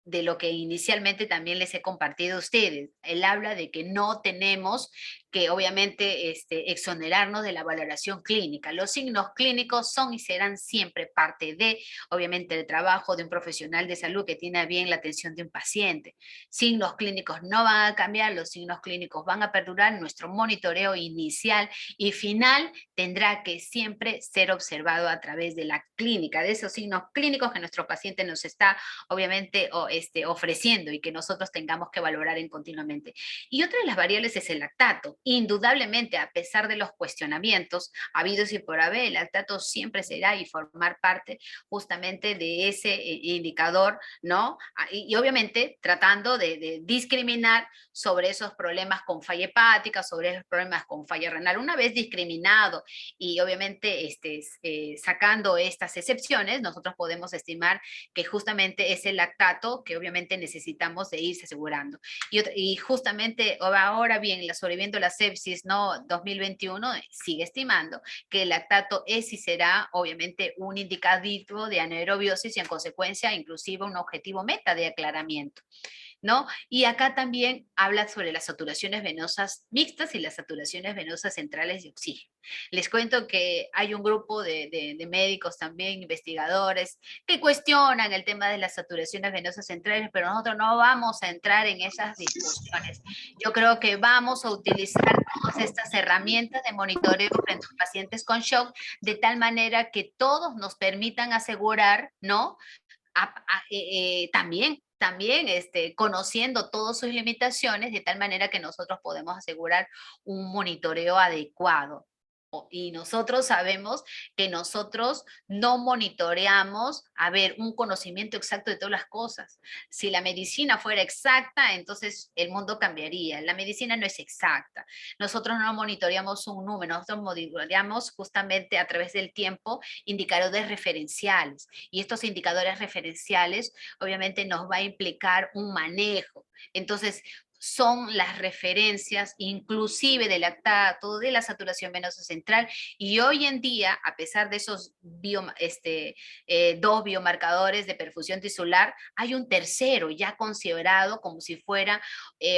de lo que inicialmente también les he compartido a ustedes. Él habla de que no tenemos que obviamente exonerarnos de la valoración clínica. Los signos clínicos son y serán siempre parte de, obviamente, el trabajo de un profesional de salud que tiene bien la atención de un paciente. Signos clínicos no van a cambiar, los signos clínicos van a perdurar, nuestro monitoreo inicial y final tendrá que siempre ser observado a través de la clínica, de esos signos clínicos que nuestro paciente nos está, obviamente, ofreciendo y que nosotros tengamos que valorar continuamente. Y otra de las variables es el lactato. Indudablemente, a pesar de los cuestionamientos habidos y por haber, el lactato siempre será y formar parte justamente de ese indicador, ¿no? Y obviamente tratando de discriminar sobre esos problemas con falla hepática, sobre esos problemas con falla renal. Una vez discriminado y obviamente sacando estas excepciones, nosotros podemos estimar que justamente es el lactato que obviamente necesitamos de irse asegurando. Y justamente ahora bien, sobreviviendo la sepsis, ¿no? 2021 sigue estimando que el lactato es y será obviamente un indicativo de anaerobiosis y en consecuencia inclusive un objetivo meta de aclaramiento, ¿no? Y acá también habla sobre las saturaciones venosas mixtas y las saturaciones venosas centrales de oxígeno. Les cuento que hay un grupo de médicos también, investigadores, que cuestionan el tema de las saturaciones venosas centrales, pero nosotros no vamos a entrar en esas discusiones. Yo creo que vamos a utilizar todas estas herramientas de monitoreo frente a pacientes con shock, de tal manera que todos nos permitan asegurar, ¿no? También conociendo todas sus limitaciones, de tal manera que nosotros podemos asegurar un monitoreo adecuado. Y nosotros sabemos que nosotros no monitoreamos, un conocimiento exacto de todas las cosas. Si la medicina fuera exacta, entonces el mundo cambiaría. La medicina no es exacta. Nosotros no monitoreamos un número, nosotros monitoreamos justamente a través del tiempo indicadores referenciales. Y estos indicadores referenciales obviamente nos va a implicar un manejo. Entonces, son las referencias inclusive del lactato, de la saturación venosa central, y hoy en día, a pesar de esos dos biomarcadores de perfusión tisular, hay un tercero ya considerado como si fuera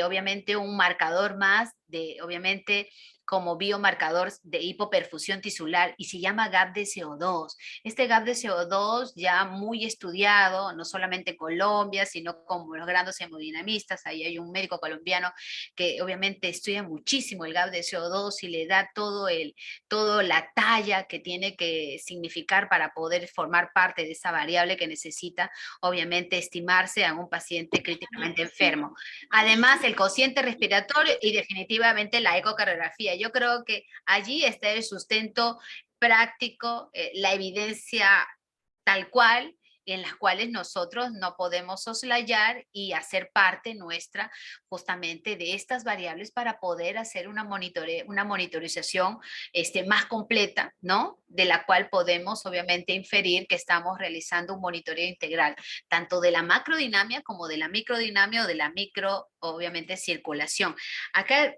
obviamente un marcador más de, obviamente, como biomarcador de hipoperfusión tisular y se llama gap de CO2. Este gap de CO2 ya muy estudiado, no solamente en Colombia, sino como los grandes hemodinamistas. Ahí hay un médico colombiano que obviamente estudia muchísimo el gap de CO2 y le da todo la talla que tiene que significar para poder formar parte de esa variable que necesita, obviamente, estimarse a un paciente críticamente enfermo. Además, el cociente respiratorio y definitivamente la ecocardiografía. Yo creo que allí está el sustento práctico, la evidencia tal cual, en las cuales nosotros no podemos soslayar y hacer parte nuestra justamente de estas variables para poder hacer una monitorización más completa, ¿no? De la cual podemos obviamente inferir que estamos realizando un monitoreo integral, tanto de la macrodinamia como de la microdinamia o de la micro, obviamente, circulación. Acá,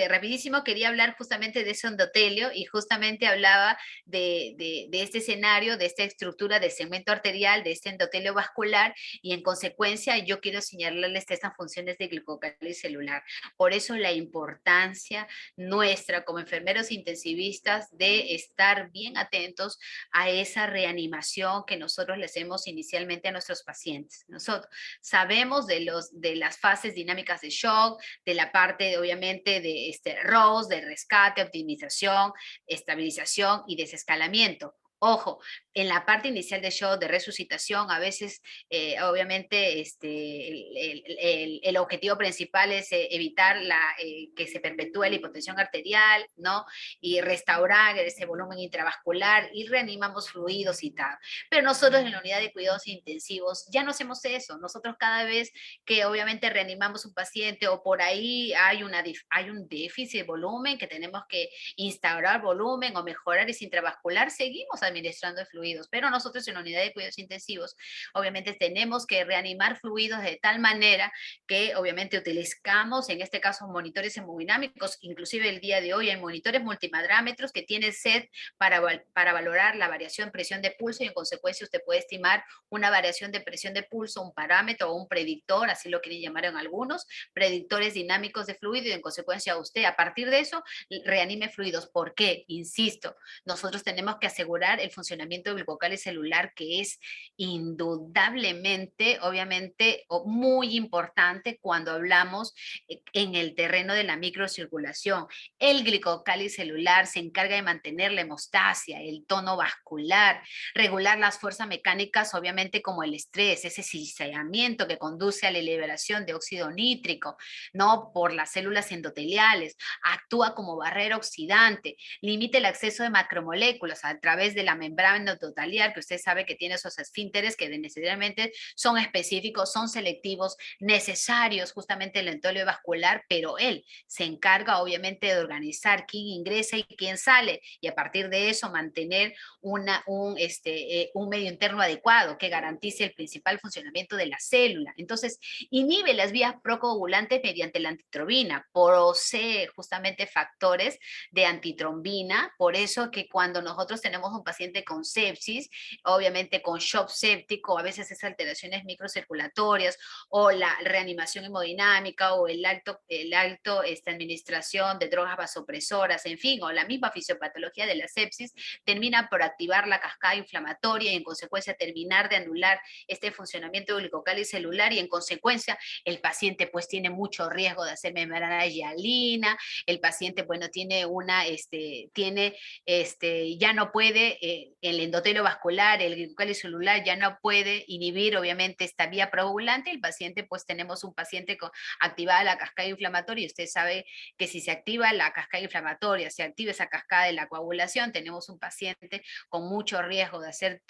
rapidísimo, quería hablar justamente de ese endotelio y justamente hablaba de este escenario, de esta estructura de segmento arterial, de este endotelio vascular, y en consecuencia yo quiero señalarles estas funciones de glicocálisis celular. Por eso la importancia nuestra como enfermeros intensivistas de estar bien atentos a esa reanimación que nosotros le hacemos inicialmente a nuestros pacientes. Nosotros sabemos de las fases dinámicas de shock, de la parte obviamente de ROS, de rescate, optimización, estabilización y desescalamiento. Ojo, en la parte inicial de shock, de resucitación, a veces, obviamente, el objetivo principal es evitar que se perpetúe la hipotensión arterial, ¿no? Y restaurar ese volumen intravascular y reanimamos fluidos y tal. Pero nosotros en la unidad de cuidados intensivos ya no hacemos eso. Nosotros cada vez que obviamente reanimamos un paciente o por ahí hay un déficit de volumen que tenemos que instaurar volumen o mejorar ese intravascular, seguimos administrando fluidos, pero nosotros en la unidad de cuidados intensivos obviamente tenemos que reanimar fluidos de tal manera que obviamente utilizamos en este caso monitores hemodinámicos, inclusive el día de hoy hay monitores multimadrámetros que tienen SET para valorar la variación presión de pulso y en consecuencia usted puede estimar una variación de presión de pulso, un parámetro o un predictor, así lo quieren llamar en algunos, predictores dinámicos de fluido y en consecuencia usted a partir de eso reanime fluidos. ¿Por qué? Insisto, nosotros tenemos que asegurar el funcionamiento glicocálisis celular que es indudablemente, obviamente, muy importante cuando hablamos en el terreno de la microcirculación. El glicocálisis celular se encarga de mantener la hemostasia, el tono vascular, regular las fuerzas mecánicas, obviamente como el estrés, ese cizallamiento que conduce a la liberación de óxido nítrico, ¿no? Por las células endoteliales, actúa como barrera oxidante, limita el acceso de macromoléculas a través de la membrana endotelial, que usted sabe que tiene esos esfínteres que necesariamente son específicos, son selectivos, necesarios justamente el endotelio vascular, pero él se encarga obviamente de organizar quién ingresa y quién sale, y a partir de eso mantener un medio interno adecuado que garantice el principal funcionamiento de la célula. Entonces, inhibe las vías procoagulantes mediante la antitrombina, posee justamente factores de antitrombina, por eso que cuando nosotros tenemos un paciente con sepsis, obviamente con shock séptico, a veces esas alteraciones microcirculatorias o la reanimación hemodinámica o el alto administración de drogas vasopresoras, en fin, o la misma fisiopatología de la sepsis, termina por activar la cascada inflamatoria y en consecuencia terminar de anular este funcionamiento glicocálisis celular y en consecuencia el paciente pues tiene mucho riesgo de hacer membrana hialina, el paciente bueno tiene ya no puede, el endotelio vascular, el glicocálisis celular ya no puede inhibir obviamente esta vía procoagulante, el paciente pues tenemos un paciente con activada la cascada inflamatoria y usted sabe que si se activa la cascada inflamatoria, se activa esa cascada de la coagulación, tenemos un paciente con mucho riesgo de hacer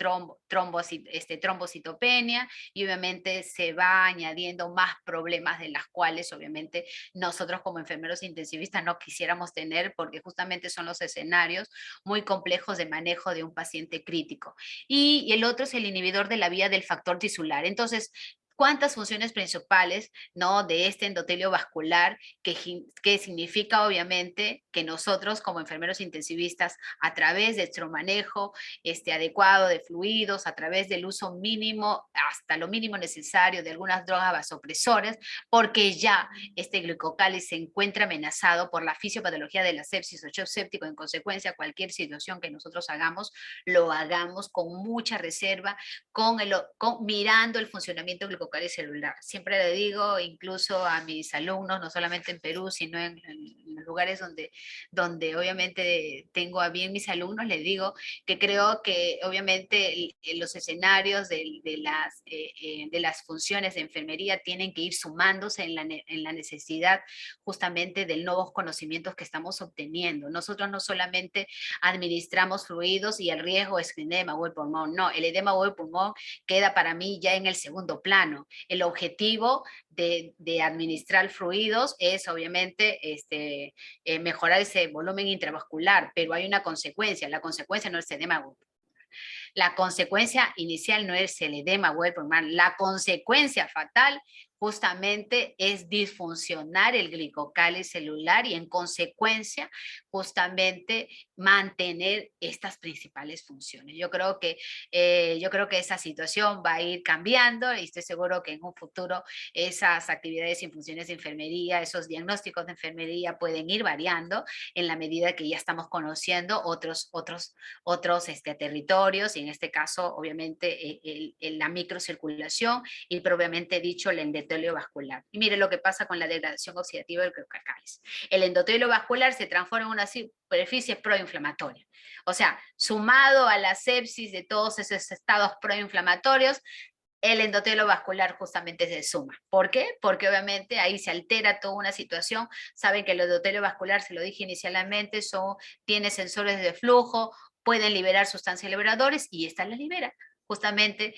trombocitopenia y obviamente se va añadiendo más problemas de las cuales obviamente nosotros como enfermeros intensivistas no quisiéramos tener porque justamente son los escenarios muy complejos de manejo de un paciente crítico. Y el otro es el inhibidor de la vía del factor tisular. Entonces, ¿cuántas funciones principales, ¿no? De este endotelio vascular que significa obviamente que nosotros como enfermeros intensivistas a través de nuestro manejo adecuado de fluidos, a través del uso mínimo hasta lo mínimo necesario de algunas drogas vasopresoras, porque ya este glicocálisis se encuentra amenazado por la fisiopatología de la sepsis o shock séptico, en consecuencia cualquier situación que nosotros hagamos, lo hagamos con mucha reserva, mirando el funcionamiento glicocálisis celular. Siempre le digo, incluso a mis alumnos, no solamente en Perú, sino en los lugares donde obviamente tengo a bien mis alumnos, les digo que creo que obviamente los escenarios de las funciones de enfermería tienen que ir sumándose en la necesidad justamente de nuevos conocimientos que estamos obteniendo. Nosotros no solamente administramos fluidos y el riesgo es el edema o el pulmón, no, el edema o el pulmón queda para mí ya en el segundo plano. El objetivo de administrar fluidos es obviamente mejorar ese volumen intravascular, pero hay una consecuencia, la consecuencia no es edema o la consecuencia inicial no es el edema o el pulmón, la consecuencia fatal justamente es disfuncionar el glicocáliz celular y en consecuencia justamente mantener estas principales funciones. Yo creo que esa situación va a ir cambiando y estoy seguro que en un futuro esas actividades y funciones de enfermería, esos diagnósticos de enfermería pueden ir variando en la medida que ya estamos conociendo otros territorios y en este caso obviamente la microcirculación y propiamente dicho el endotelio vascular. Y mire lo que pasa con la degradación oxidativa del glicocáliz. El endotelio vascular se transforma en una superficie proinflamatoria. O sea, sumado a la sepsis de todos esos estados proinflamatorios, el endotelio vascular justamente se suma. ¿Por qué? Porque obviamente ahí se altera toda una situación. Saben que el endotelio vascular, se lo dije inicialmente, tiene sensores de flujo, pueden liberar sustancias liberadoras y esta las libera. Justamente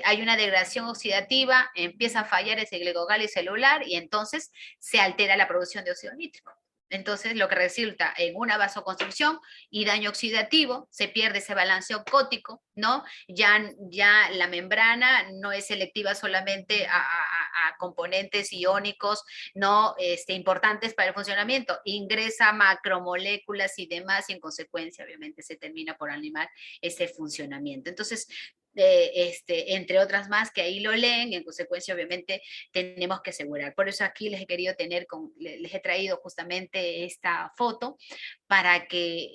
hay una degradación oxidativa, empieza a fallar ese glicocáliz celular y entonces se altera la producción de óxido nítrico. Entonces, lo que resulta en una vasoconstricción y daño oxidativo, se pierde ese balance ocótico, ¿no? Ya la membrana no es selectiva solamente a componentes iónicos no importantes para el funcionamiento, ingresa macromoléculas y demás, y en consecuencia, obviamente, se termina por animar ese funcionamiento. Entonces, entre otras más que ahí lo leen, en consecuencia obviamente tenemos que asegurar. Por eso aquí les he querido les he traído justamente esta foto para que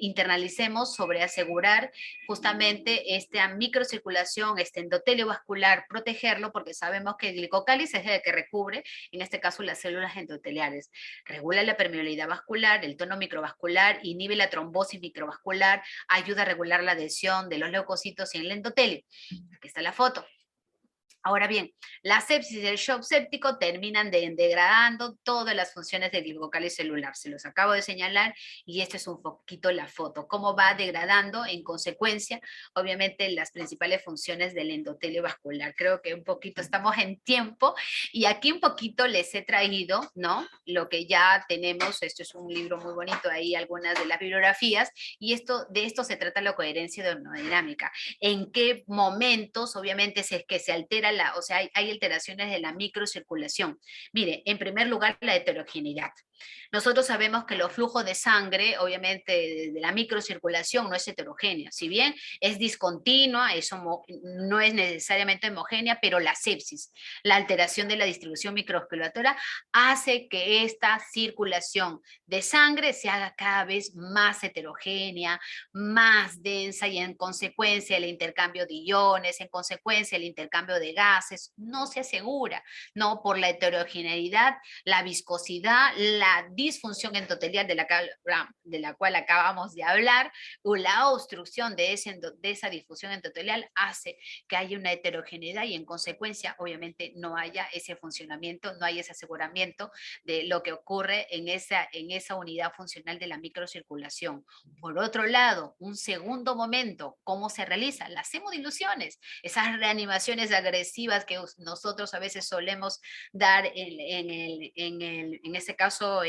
internalicemos sobre asegurar justamente esta microcirculación, este endotelio vascular, protegerlo porque sabemos que el glicocáliz es el que recubre, en este caso las células endoteliales. Regula la permeabilidad vascular, el tono microvascular, inhibe la trombosis microvascular, ayuda a regular la adhesión de los leucocitos en el endotelio. Aquí está la foto. Ahora bien, la sepsis y el shock séptico terminan degradando todas las funciones del glicocáliz celular. Se los acabo de señalar y esta es un poquito la foto. Cómo va degradando en consecuencia, obviamente, las principales funciones del endotelio vascular. Creo que un poquito estamos en tiempo y aquí un poquito les he traído, ¿no? Lo que ya tenemos, esto es un libro muy bonito, ahí algunas de las bibliografías y de esto se trata la coherencia hemodinámica. En qué momentos, obviamente, es que se altera hay alteraciones de la microcirculación. Mire, en primer lugar, la heterogeneidad. Nosotros sabemos que los flujos de sangre, obviamente, de la microcirculación no es heterogénea. Si bien es discontinua, no es necesariamente homogénea, pero la sepsis, la alteración de la distribución microvascular, hace que esta circulación de sangre se haga cada vez más heterogénea, más densa y en consecuencia el intercambio de iones, en consecuencia el intercambio de gases, no se asegura, ¿no? Por la heterogeneidad, la viscosidad, la disfunción endotelial de la cual acabamos de hablar, o la obstrucción de esa difusión endotelial hace que haya una heterogeneidad y en consecuencia, obviamente, no haya ese funcionamiento, no haya ese aseguramiento de lo que ocurre en esa unidad funcional de la microcirculación. Por otro lado, un segundo momento, ¿cómo se realiza? Las hemodiluciones, esas reanimaciones agresivas que nosotros a veces solemos dar en ese caso,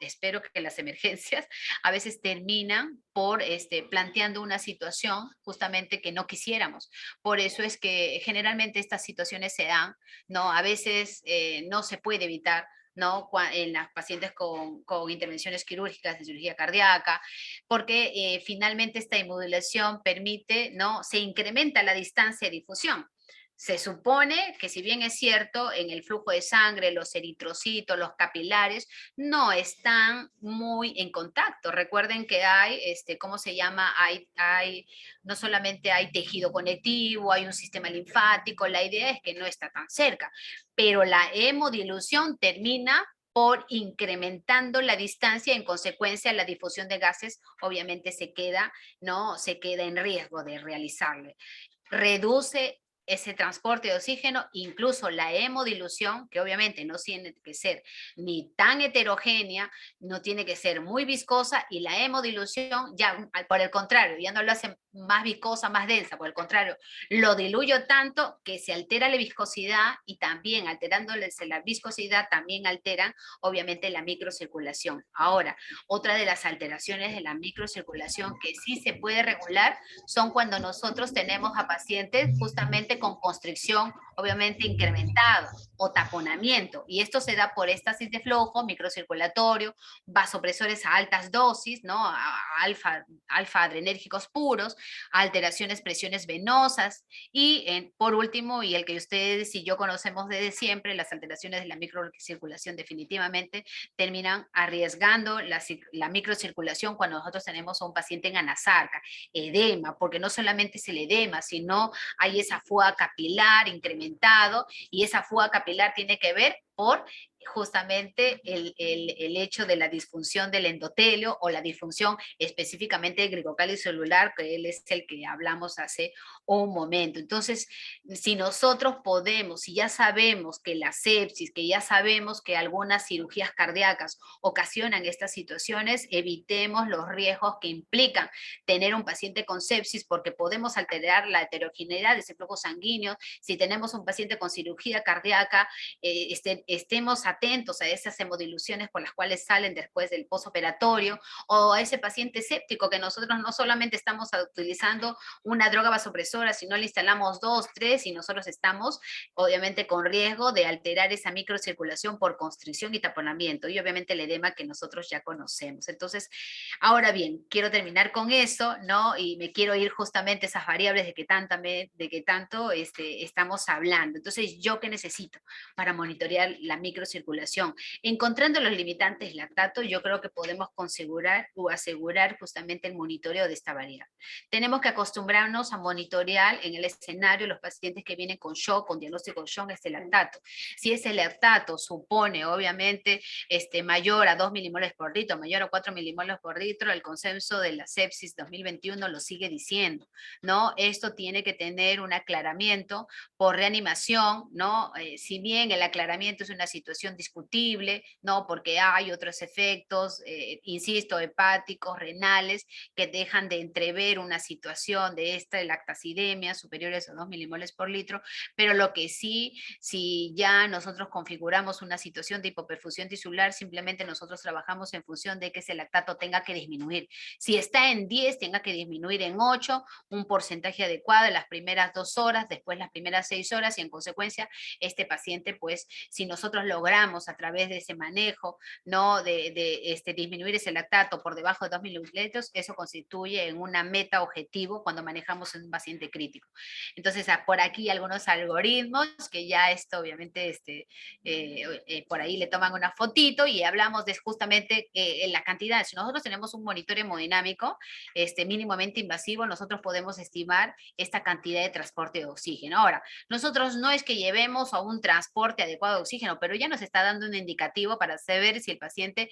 espero que las emergencias a veces terminan por planteando una situación justamente que no quisiéramos. Por eso es que generalmente estas situaciones se dan, ¿no? A veces no se puede evitar, ¿no? En las pacientes con intervenciones quirúrgicas de cirugía cardíaca, porque finalmente esta inmovilización permite, ¿no? Se incrementa la distancia de difusión. Se supone que si bien es cierto, en el flujo de sangre, los eritrocitos, los capilares, no están muy en contacto. Recuerden que hay, ¿cómo se llama? No solamente hay tejido conectivo, hay un sistema linfático, la idea es que no está tan cerca, pero la hemodilución termina por incrementando la distancia, en consecuencia la difusión de gases obviamente se queda en riesgo de realizarle. Reduce ese transporte de oxígeno, incluso la hemodilución, que obviamente no tiene que ser ni tan heterogénea, no tiene que ser muy viscosa, y la hemodilución ya, por el contrario, ya no lo hace más viscosa, más densa, por el contrario, lo diluyo tanto que se altera la viscosidad, y también alterándose la viscosidad, también alteran obviamente la microcirculación. Ahora, otra de las alteraciones de la microcirculación que sí se puede regular son cuando nosotros tenemos a pacientes justamente con constricción, obviamente incrementada, o taponamiento, y esto se da por éstasis de flujo microcirculatorio, vasopresores a altas dosis, alfa adrenérgicos puros, alteraciones, presiones venosas, y por último, y el que ustedes y yo conocemos desde siempre, las alteraciones de la microcirculación definitivamente terminan arriesgando la microcirculación cuando nosotros tenemos a un paciente en anasarca, edema, porque no solamente es el edema, sino hay esa fuga capilar incrementado, y esa fuga capilar tiene que ver por justamente el hecho de la disfunción del endotelio, o la disfunción específicamente del glicocálice celular, que él es el que hablamos hace un momento. Entonces, si nosotros podemos, si ya sabemos que la sepsis, que ya sabemos que algunas cirugías cardíacas ocasionan estas situaciones, evitemos los riesgos que implican tener un paciente con sepsis, porque podemos alterar la heterogeneidad de ese flujo sanguíneo. Si tenemos un paciente con cirugía cardíaca, estemos atentos a esas hemodiluciones por las cuales salen después del posoperatorio, o a ese paciente séptico que nosotros no solamente estamos utilizando una droga vasopresora, sino le instalamos 2, 3, y nosotros estamos obviamente con riesgo de alterar esa microcirculación por constricción y taponamiento, y obviamente el edema que nosotros ya conocemos. Entonces, ahora bien, quiero terminar con eso, y me quiero ir justamente a esas variables de que tanto estamos hablando. Entonces, ¿yo qué necesito para monitorear la microcirculación? Encontrando los limitantes lactato, yo creo que podemos configurar o asegurar justamente el monitoreo de esta variable. Tenemos que acostumbrarnos a monitorear en el escenario los pacientes que vienen con shock, con diagnóstico de shock, lactato. Si ese lactato supone obviamente mayor a 2 milimoles por litro, mayor a 4 milimoles por litro, el consenso de la sepsis 2021 lo sigue diciendo, Esto tiene que tener un aclaramiento por reanimación, si bien el aclaramiento es una situación discutible, porque hay otros efectos, insisto, hepáticos, renales, que dejan de entrever una situación de esta lactacidemia superiores a 2 milimoles por litro, pero lo que sí, si ya nosotros configuramos una situación de hipoperfusión tisular, simplemente nosotros trabajamos en función de que ese lactato tenga que disminuir. Si está en 10, tenga que disminuir en 8, un porcentaje adecuado en las primeras 2 horas, después las primeras 6 horas, y en consecuencia este paciente, pues, si nosotros logramos a través de ese manejo, de disminuir ese lactato por debajo de 2 mililitros, eso constituye en una meta objetivo cuando manejamos en un paciente crítico. Entonces, por aquí algunos algoritmos que ya esto obviamente por ahí le toman una fotito, y hablamos de justamente la cantidad. Si nosotros tenemos un monitor hemodinámico mínimamente invasivo, nosotros podemos estimar esta cantidad de transporte de oxígeno. Ahora, nosotros no es que llevemos a un transporte adecuado de oxígeno, pero ya nos está dando un indicativo para saber si el paciente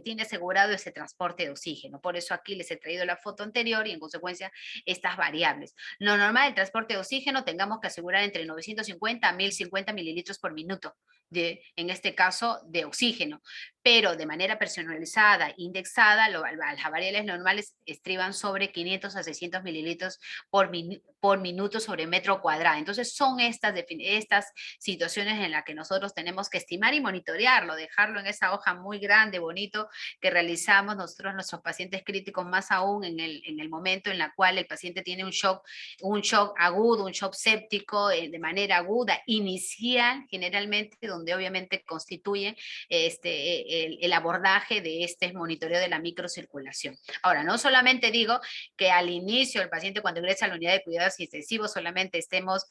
tiene asegurado ese transporte de oxígeno. Por eso aquí les he traído la foto anterior, y en consecuencia estas variables. Lo normal del transporte de oxígeno, tengamos que asegurar entre 950 a 1050 mililitros por minuto, en este caso de oxígeno, pero de manera personalizada, indexada, las variables normales estriban sobre 500 a 600 mililitros por minuto sobre metro cuadrado. Entonces son estas situaciones en las que nosotros tenemos que estimar y monitorearlo, dejarlo en esa hoja muy grande, bonito, que realizamos nosotros nuestros pacientes críticos, más aún en el momento en la cual el paciente tiene un shock agudo, un shock séptico de manera aguda, inicial, generalmente, donde obviamente constituye el abordaje de este monitoreo de la microcirculación. Ahora, no solamente digo que al inicio el paciente, cuando ingresa a la unidad de cuidados intensivos, solamente estemos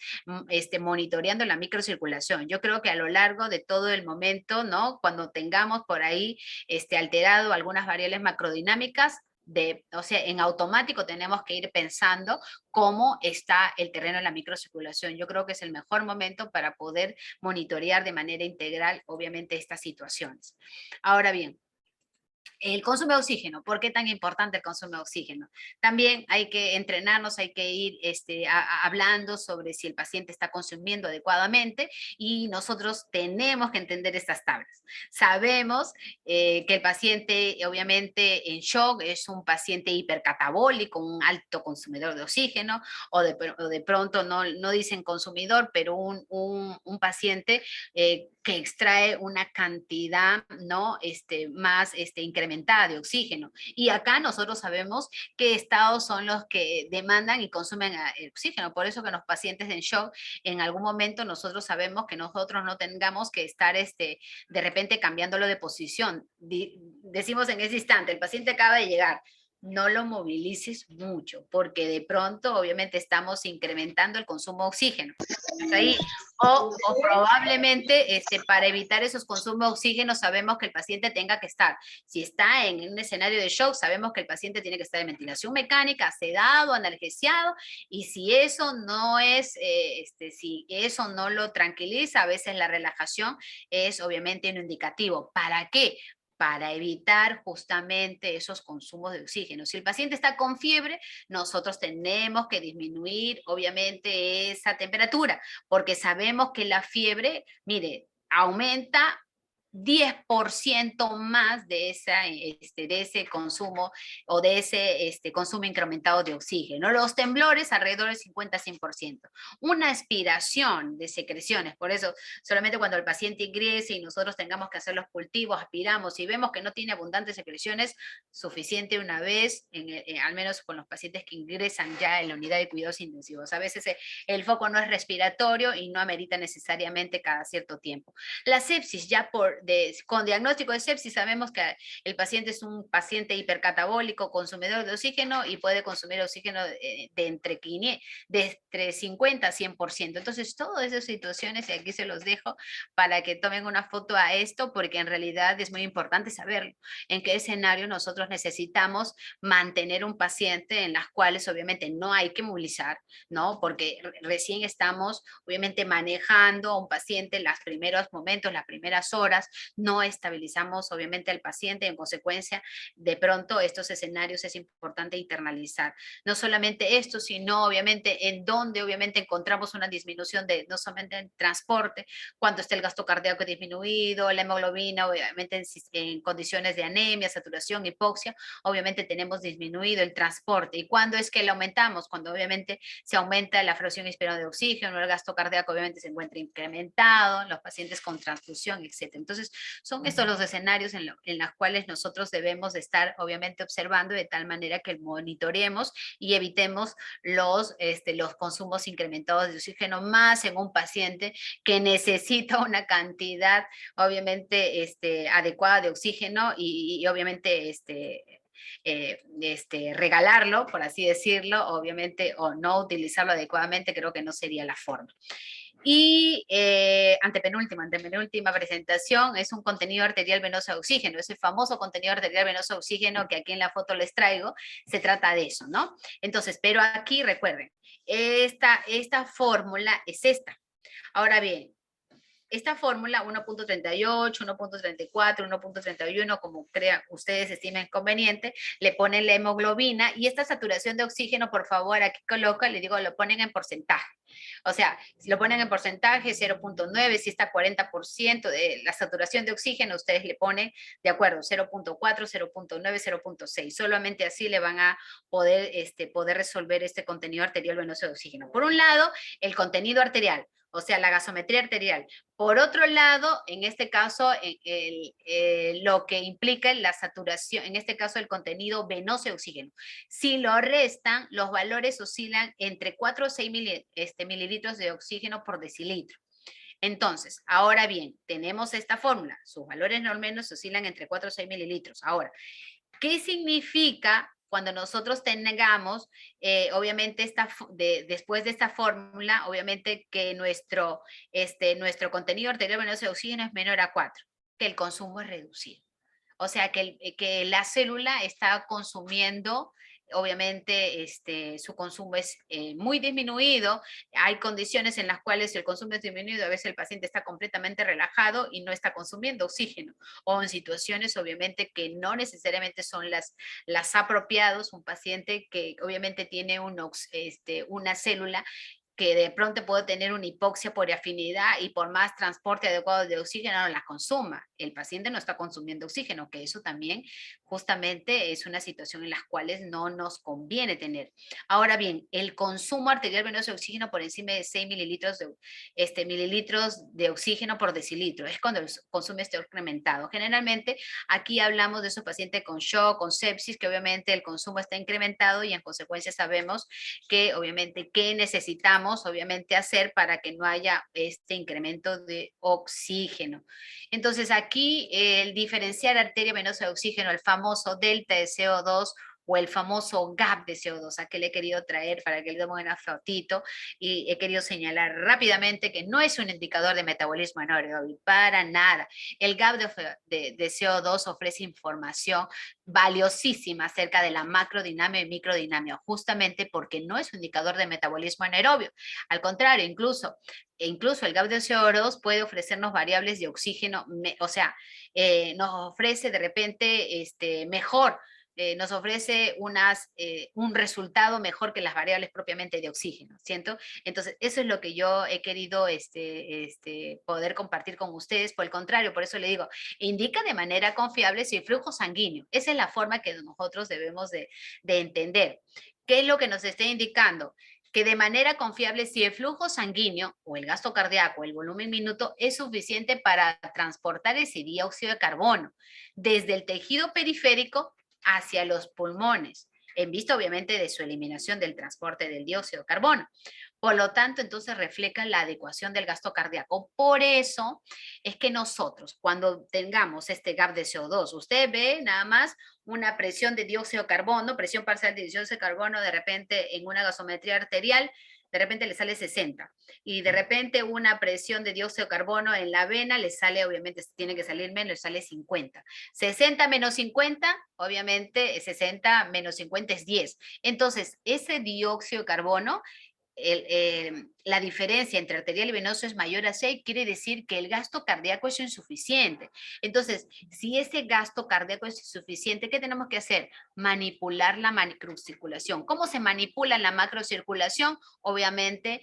monitoreando la microcirculación. Yo creo que a lo largo de todo el momento, cuando tengamos por ahí alterado algunas variables macrodinámicas, o sea, en automático tenemos que ir pensando cómo está el terreno en la microcirculación. Yo creo que es el mejor momento para poder monitorear de manera integral, obviamente, estas situaciones. Ahora bien, el consumo de oxígeno, ¿por qué tan importante el consumo de oxígeno? También hay que entrenarnos, hay que ir hablando sobre si el paciente está consumiendo adecuadamente y nosotros tenemos que entender estas tablas. Sabemos que el paciente, obviamente, en shock es un paciente hipercatabólico, un alto consumidor de oxígeno, o de pronto no dicen consumidor, pero un paciente que extrae una cantidad, ¿no? Más incrementada de oxígeno. Y acá nosotros sabemos qué estados son los que demandan y consumen el oxígeno. Por eso que los pacientes en shock, en algún momento nosotros sabemos que nosotros no tengamos que estar de repente cambiándolo de posición. Decimos en ese instante, el paciente acaba de llegar, no lo movilices mucho, porque de pronto obviamente estamos incrementando el consumo de oxígeno. Ahí, o probablemente para evitar esos consumos de oxígeno sabemos que el paciente tenga que estar, si está en un escenario de shock, sabemos que el paciente tiene que estar en ventilación mecánica, sedado, analgesiado, y si eso no es, si eso no lo tranquiliza, a veces la relajación es obviamente un indicativo. ¿Para qué? Para evitar justamente esos consumos de oxígeno. Si el paciente está con fiebre, nosotros tenemos que disminuir, obviamente, esa temperatura, porque sabemos que la fiebre, mire, aumenta 10% más de ese consumo o de ese consumo incrementado de oxígeno. Los temblores alrededor del 50-100%. Una aspiración de secreciones, por eso solamente cuando el paciente ingrese y nosotros tengamos que hacer los cultivos, aspiramos y vemos que no tiene abundantes secreciones, suficiente una vez, al menos con los pacientes que ingresan ya en la unidad de cuidados intensivos. A veces el foco no es respiratorio y no amerita necesariamente cada cierto tiempo. La sepsis, ya con diagnóstico de sepsis sabemos que el paciente es un paciente hipercatabólico, consumidor de oxígeno y puede consumir oxígeno de entre 50 a 100%. Entonces, todas esas situaciones, y aquí se los dejo para que tomen una foto a esto, porque en realidad es muy importante saberlo, en qué escenario nosotros necesitamos mantener un paciente en las cuales obviamente no hay que movilizar, ¿no? Porque recién estamos obviamente manejando a un paciente en los primeros momentos, las primeras horas, no estabilizamos obviamente al paciente, en consecuencia, de pronto estos escenarios es importante internalizar. No solamente esto, sino obviamente en donde obviamente encontramos una disminución de no solamente en transporte, cuando está el gasto cardíaco disminuido, la hemoglobina, obviamente en condiciones de anemia, saturación, hipoxia, obviamente tenemos disminuido el transporte. ¿Y cuándo es que lo aumentamos? Cuando obviamente se aumenta la fracción inspirada de oxígeno, el gasto cardíaco obviamente se encuentra incrementado, los pacientes con transfusión, etc. Entonces, son estos los escenarios en los cuales nosotros debemos de estar obviamente observando de tal manera que monitoreemos y evitemos los consumos incrementados de oxígeno, más en un paciente que necesita una cantidad obviamente adecuada de oxígeno y obviamente regalarlo, por así decirlo, obviamente, o no utilizarlo adecuadamente, creo que no sería la forma. Y antepenúltima presentación es un contenido arterial venoso de oxígeno, ese famoso contenido arterial venoso de oxígeno que aquí en la foto les traigo, se trata de eso, ¿no? Entonces, pero aquí recuerden, esta fórmula es esta. Ahora bien, esta fórmula 1.38, 1.34, 1.31, como ustedes estimen conveniente, le ponen la hemoglobina y esta saturación de oxígeno, por favor, aquí coloca, le digo, lo ponen en porcentaje. O sea, si lo ponen en porcentaje, 0.9, si está 40% de la saturación de oxígeno, ustedes le ponen, de acuerdo, 0.4, 0.9, 0.6. Solamente así le van a poder resolver este contenido arterial venoso de oxígeno. Por un lado, el contenido arterial, o sea, la gasometría arterial. Por otro lado, en este caso, lo que implica la saturación, en este caso el contenido venoso de oxígeno. Si lo restan, los valores oscilan entre 4 o 6 mililitros de oxígeno por decilitro. Entonces, ahora bien, tenemos esta fórmula. Sus valores normales oscilan entre 4 o 6 mililitros. Ahora, ¿qué significa cuando nosotros tengamos, obviamente, después de esta fórmula, obviamente que nuestro contenido arterial venoso de oxígeno es menor a 4, que el consumo es reducido? O sea, que la célula está consumiendo, obviamente su consumo es muy disminuido. Hay condiciones en las cuales el consumo es disminuido, a veces el paciente está completamente relajado y no está consumiendo oxígeno, o en situaciones obviamente que no necesariamente son las apropiadas, un paciente que obviamente tiene una célula que de pronto puede tener una hipoxia por afinidad y por más transporte adecuado de oxígeno no la consuma. El paciente no está consumiendo oxígeno, que eso también justamente es una situación en la cual no nos conviene tener. Ahora bien, el consumo arterial venoso de oxígeno por encima de 6 mililitros de oxígeno por decilitro es cuando el consumo está incrementado. Generalmente aquí hablamos de esos pacientes con shock, con sepsis, que obviamente el consumo está incrementado y en consecuencia sabemos que obviamente qué necesitamos obviamente hacer para que no haya este incremento de oxígeno. Entonces aquí el diferenciar arteria venosa de oxígeno, el famoso delta de CO2 o el famoso gap de CO2, a que le he querido traer para que le demos una fotito, y he querido señalar rápidamente que no es un indicador de metabolismo anaeróbico, para nada. El gap de CO2 ofrece información valiosísima acerca de la macrodinamia y microdinamia, justamente porque no es un indicador de metabolismo anaerobio. Al contrario, incluso el gap de CO2 puede ofrecernos variables de oxígeno, o sea, nos ofrece de repente mejor, nos ofrece un resultado mejor que las variables propiamente de oxígeno, ¿cierto? Entonces, eso es lo que yo he querido poder compartir con ustedes. Por el contrario, por eso le digo, indica de manera confiable si el flujo sanguíneo. Esa es la forma que nosotros debemos de entender. ¿Qué es lo que nos está indicando? Que de manera confiable si el flujo sanguíneo o el gasto cardíaco, el volumen minuto, es suficiente para transportar ese dióxido de carbono desde el tejido periférico hacia los pulmones, en vista obviamente de su eliminación del transporte del dióxido de carbono. Por lo tanto, entonces refleja la adecuación del gasto cardíaco. Por eso es que nosotros, cuando tengamos este gap de CO2, usted ve nada más una presión de dióxido de carbono, presión parcial de dióxido de carbono, de repente en una gasometría arterial, de repente le sale 60. Y de repente una presión de dióxido de carbono en la vena le sale, obviamente tiene que salir menos, le sale 50. 60 menos 50, obviamente 60 menos 50 es 10. Entonces, ese dióxido de carbono, la diferencia entre arterial y venoso es mayor a 6, quiere decir que el gasto cardíaco es insuficiente. Entonces, si ese gasto cardíaco es insuficiente, ¿qué tenemos que hacer? Manipular la macrocirculación. ¿Cómo se manipula la macrocirculación? Obviamente,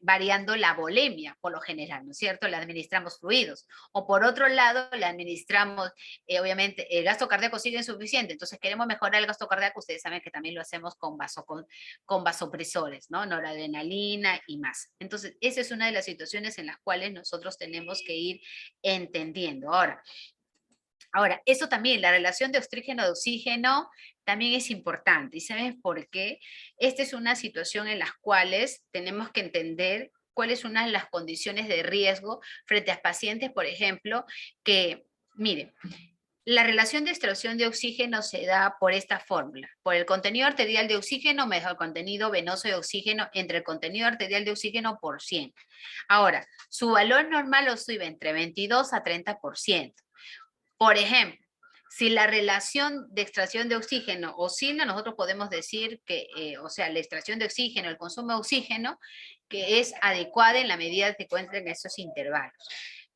variando la volemia, por lo general, ¿no es cierto? Le administramos fluidos. O por otro lado, le administramos, obviamente, el gasto cardíaco sigue insuficiente, entonces queremos mejorar el gasto cardíaco, ustedes saben que también lo hacemos con vasopresores, ¿no? Noradrenalina y más. Entonces, esa es una de las situaciones en las cuales nosotros tenemos que ir entendiendo. Ahora, eso también, la relación de oxígeno de oxígeno también es importante. ¿Y sabes por qué? Esta es una situación en las cuales tenemos que entender cuáles son las condiciones de riesgo frente a pacientes, por ejemplo, que, miren, la relación de extracción de oxígeno se da por esta fórmula, por el contenido arterial de oxígeno menos el contenido venoso de oxígeno entre el contenido arterial de oxígeno por 100. Ahora, su valor normal oscila entre 22 a 30%. Por ejemplo, si la relación de extracción de oxígeno oscila, nosotros podemos decir que, o sea, la extracción de oxígeno, el consumo de oxígeno, que es adecuada en la medida que se encuentren esos intervalos.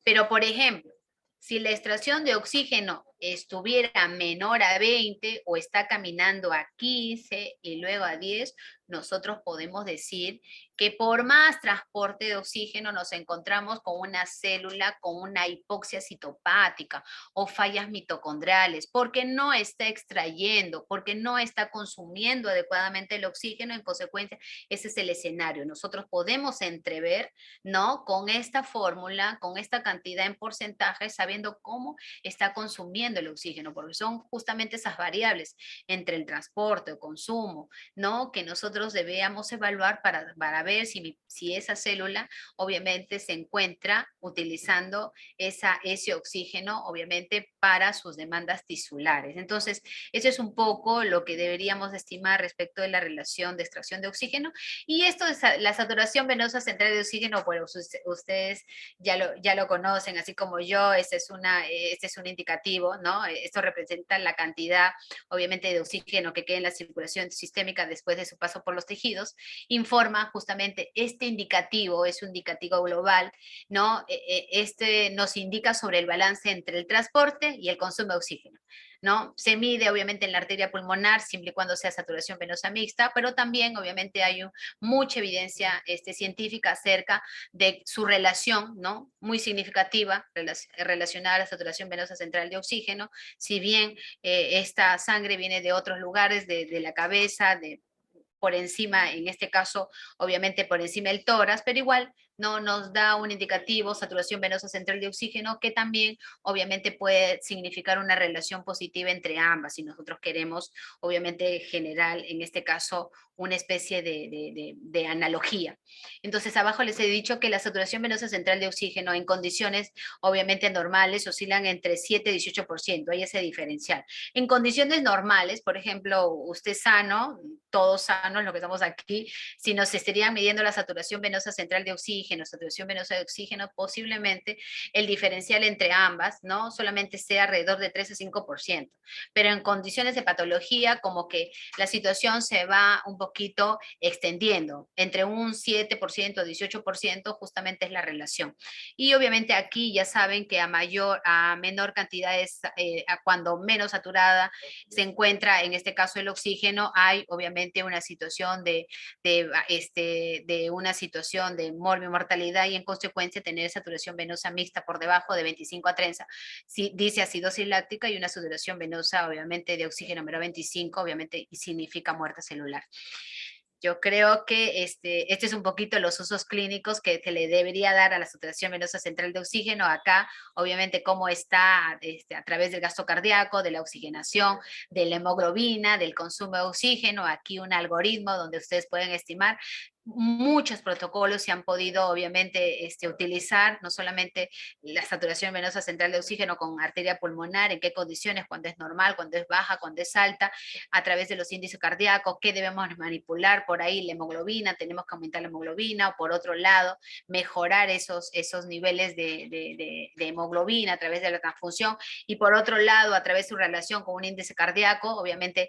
Pero, por ejemplo, si la extracción de oxígeno estuviera menor a 20 o está caminando a 15 y luego a 10, nosotros podemos decir que por más transporte de oxígeno nos encontramos con una célula con una hipoxia citopática o fallas mitocondriales, porque no está extrayendo, porque no está consumiendo adecuadamente el oxígeno. En consecuencia, ese es el escenario. Nosotros podemos entrever, ¿no? Con esta fórmula, con esta cantidad en porcentaje, sabiendo cómo está consumiendo consumiendo el oxígeno, porque son justamente esas variables entre el transporte, el consumo, ¿no? Que nosotros debíamos evaluar para ver si esa célula obviamente se encuentra utilizando ese oxígeno, obviamente, para sus demandas tisulares. Entonces, eso es un poco lo que deberíamos estimar respecto de la relación de extracción de oxígeno. Y esto es la saturación venosa central de oxígeno, pues ustedes ya lo conocen, así como yo, este es un indicativo, ¿no? Esto representa la cantidad, obviamente, de oxígeno que queda en la circulación sistémica después de su paso por los tejidos. Informa justamente, este indicativo es un indicativo global, ¿no? Este nos indica sobre el balance entre el transporte y el consumo de oxígeno, ¿no? Se mide obviamente en la arteria pulmonar, siempre y cuando sea saturación venosa mixta, pero también obviamente hay mucha evidencia científica acerca de su relación, ¿no? Muy significativa, relacionada a la saturación venosa central de oxígeno, si bien esta sangre viene de otros lugares, de la cabeza, por encima, en este caso, obviamente por encima del tórax, pero igual no nos da un indicativo, saturación venosa central de oxígeno, que también obviamente puede significar una relación positiva entre ambas, si nosotros queremos obviamente generar, en este caso, una especie de analogía. Entonces, abajo les he dicho que la saturación venosa central de oxígeno en condiciones obviamente normales oscilan entre 7 y 18%, hay ese diferencial. En condiciones normales, por ejemplo, usted sano, todos sanos, los que estamos aquí, si nos estarían midiendo la saturación venosa central de oxígeno, saturación venosa de oxígeno, posiblemente el diferencial entre ambas, ¿no? Solamente sea alrededor de 3 a 5%. Pero en condiciones de patología, como que la situación se va un poquito extendiendo, entre un 7%, 18%, justamente es la relación. Y obviamente aquí ya saben que a menor cantidad, cuando menos saturada se encuentra, en este caso el oxígeno, hay obviamente una situación una situación de morbimortalidad y en consecuencia tener saturación venosa mixta por debajo de 25 a 30. Si dice acidosis láctica y una saturación venosa obviamente de oxígeno menor a 25, obviamente significa muerte celular. Yo creo que este es un poquito los usos clínicos que le debería dar a la saturación venosa central de oxígeno. Acá, obviamente, cómo está a través del gasto cardíaco, de la oxigenación, de la hemoglobina, del consumo de oxígeno. Aquí un algoritmo donde ustedes pueden estimar. Muchos protocolos se han podido, obviamente, utilizar, no solamente la saturación venosa central de oxígeno con arteria pulmonar, en qué condiciones, cuando es normal, cuando es baja, cuando es alta, a través de los índices cardíacos, qué debemos manipular, por ahí la hemoglobina, tenemos que aumentar la hemoglobina, o por otro lado, mejorar esos niveles de hemoglobina a través de la transfusión, y por otro lado, a través de su relación con un índice cardíaco, obviamente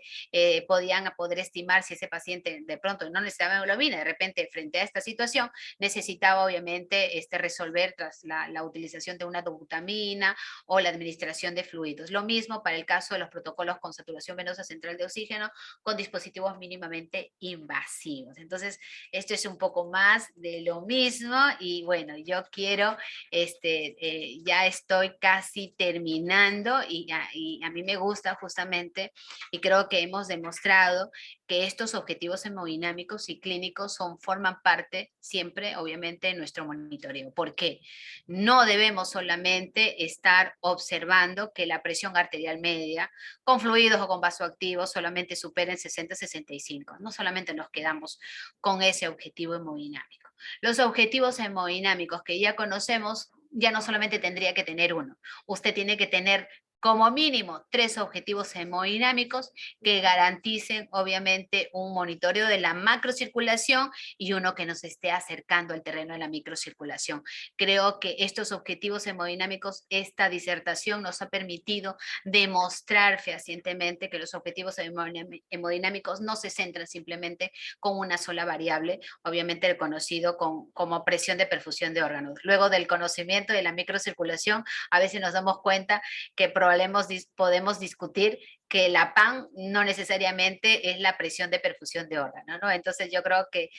podían poder estimar si ese paciente de pronto no necesitaba hemoglobina, de repente frente a esta situación necesitaba obviamente resolver tras la utilización de una dobutamina o la administración de fluidos. Lo mismo para el caso de los protocolos con saturación venosa central de oxígeno con dispositivos mínimamente invasivos. Entonces, esto es un poco más de lo mismo y bueno, yo quiero, ya estoy casi terminando y a mí me gusta justamente y creo que hemos demostrado que estos objetivos hemodinámicos y clínicos forman parte siempre, obviamente, de nuestro monitoreo. ¿Por qué? No debemos solamente estar observando que la presión arterial media, con fluidos o con vasoactivos, solamente superen 60-65. No solamente nos quedamos con ese objetivo hemodinámico. Los objetivos hemodinámicos que ya conocemos, ya no solamente tendría que tener uno. Usted tiene que tener como mínimo 3 objetivos hemodinámicos que garanticen obviamente un monitoreo de la macrocirculación y uno que nos esté acercando al terreno de la microcirculación. Creo que estos objetivos hemodinámicos, esta disertación nos ha permitido demostrar fehacientemente que los objetivos hemodinámicos no se centran simplemente con una sola variable, obviamente el conocido como presión de perfusión de órganos. Luego del conocimiento de la microcirculación, a veces nos damos cuenta que podemos discutir que la PAN no necesariamente es la presión de perfusión de órganos, ¿no? Entonces yo creo que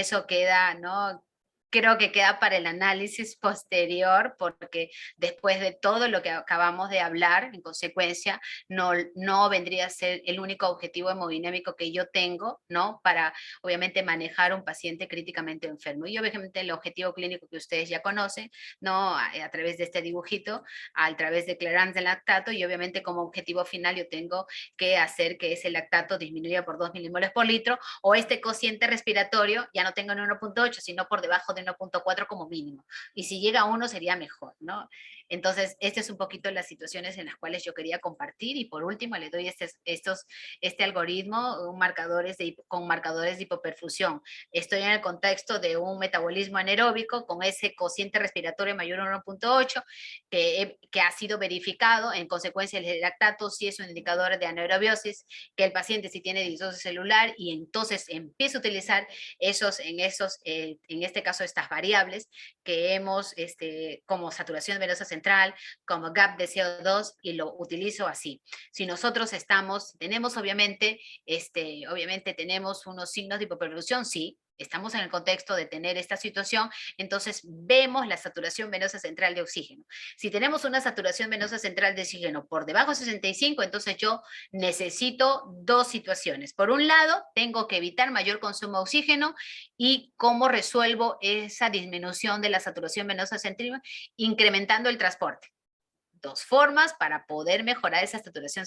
eso queda, ¿no? creo que queda para el análisis posterior, porque después de todo lo que acabamos de hablar, en consecuencia, no vendría a ser el único objetivo hemodinámico que yo tengo, ¿no? Para, obviamente, manejar un paciente críticamente enfermo. Y obviamente el objetivo clínico que ustedes ya conocen, ¿no? A través de este dibujito, a través de clearance del lactato, y obviamente como objetivo final yo tengo que hacer que ese lactato disminuya por 2 milimoles por litro, o este cociente respiratorio ya no tenga en 1.8, sino por debajo de 1.4 como mínimo. Y si llega a 1 sería mejor, ¿no? Entonces, este es un poquito las situaciones en las cuales yo quería compartir. Y por último, le doy este algoritmo con marcadores de hipoperfusión. Estoy en el contexto de un metabolismo anaeróbico con ese cociente respiratorio mayor a 1.8 que ha sido verificado. En consecuencia, el lactato sí es un indicador de anaerobiosis, que el paciente sí tiene disbiosis celular, y entonces empieza a utilizar en este caso, estas variables que hemos, como saturación venosa central, como gap de CO2, y lo utilizo así. Si nosotros tenemos obviamente tenemos unos signos de hipoperfusión, sí, estamos en el contexto de tener esta situación, entonces vemos la saturación venosa central de oxígeno. Si tenemos una saturación venosa central de oxígeno por debajo de 65, entonces yo necesito dos situaciones. Por un lado, tengo que evitar mayor consumo de oxígeno. ¿Y cómo resuelvo esa disminución de la saturación venosa central? Incrementando el transporte. Dos formas para poder mejorar esa saturación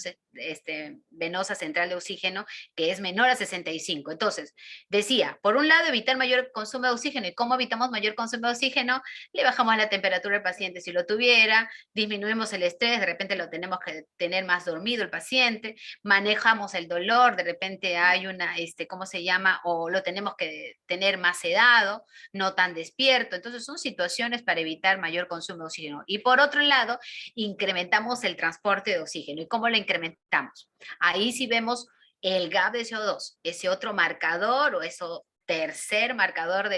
venosa central de oxígeno, que es menor a 65. Entonces, decía, por un lado, evitar mayor consumo de oxígeno. ¿Y cómo evitamos mayor consumo de oxígeno? Le bajamos la temperatura al paciente si lo tuviera, disminuimos el estrés, de repente lo tenemos que tener más dormido el paciente, manejamos el dolor, de repente hay una, ¿cómo se llama? O lo tenemos que tener más sedado, no tan despierto. Entonces, son situaciones para evitar mayor consumo de oxígeno. Y por otro lado, incrementamos el transporte de oxígeno. ¿Y cómo lo incrementamos? Ahí sí vemos el gap de CO2, ese otro marcador, o eso tercer marcador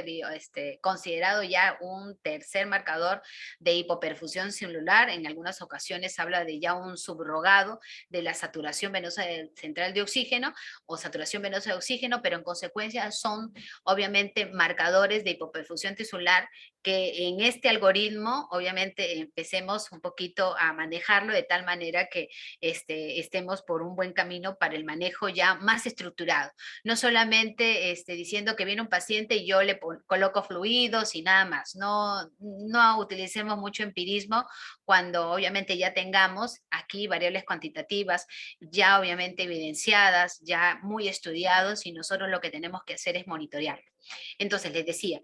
considerado ya un tercer marcador de hipoperfusión celular. En algunas ocasiones habla de ya un subrogado de la saturación venosa central de oxígeno o saturación venosa de oxígeno, pero en consecuencia son obviamente marcadores de hipoperfusión tisular que en este algoritmo obviamente empecemos un poquito a manejarlo de tal manera que estemos por un buen camino para el manejo ya más estructurado. No solamente diciendo que viene un paciente y yo le coloco fluidos y nada más. No utilicemos mucho empirismo cuando obviamente ya tengamos aquí variables cuantitativas ya obviamente evidenciadas, ya muy estudiados, y nosotros lo que tenemos que hacer es monitorearlo. Entonces, les decía,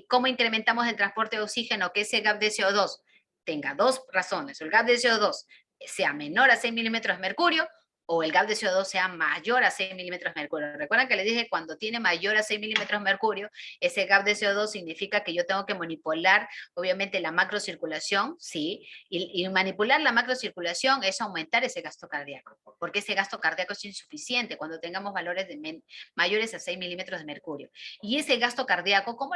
¿cómo incrementamos el transporte de oxígeno? Que ese gap de CO2 tenga dos razones. El gap de CO2 sea menor a 6 milímetros de mercurio, o el gap de CO2 sea mayor a 6 milímetros de mercurio. Recuerdan que les dije, cuando tiene mayor a 6 milímetros de mercurio, ese gap de CO2 significa que yo tengo que manipular, obviamente, la macrocirculación, ¿sí? Y manipular la macrocirculación es aumentar ese gasto cardíaco, porque ese gasto cardíaco es insuficiente cuando tengamos valores mayores a 6 milímetros de mercurio. Y ese gasto cardíaco, ¿cómo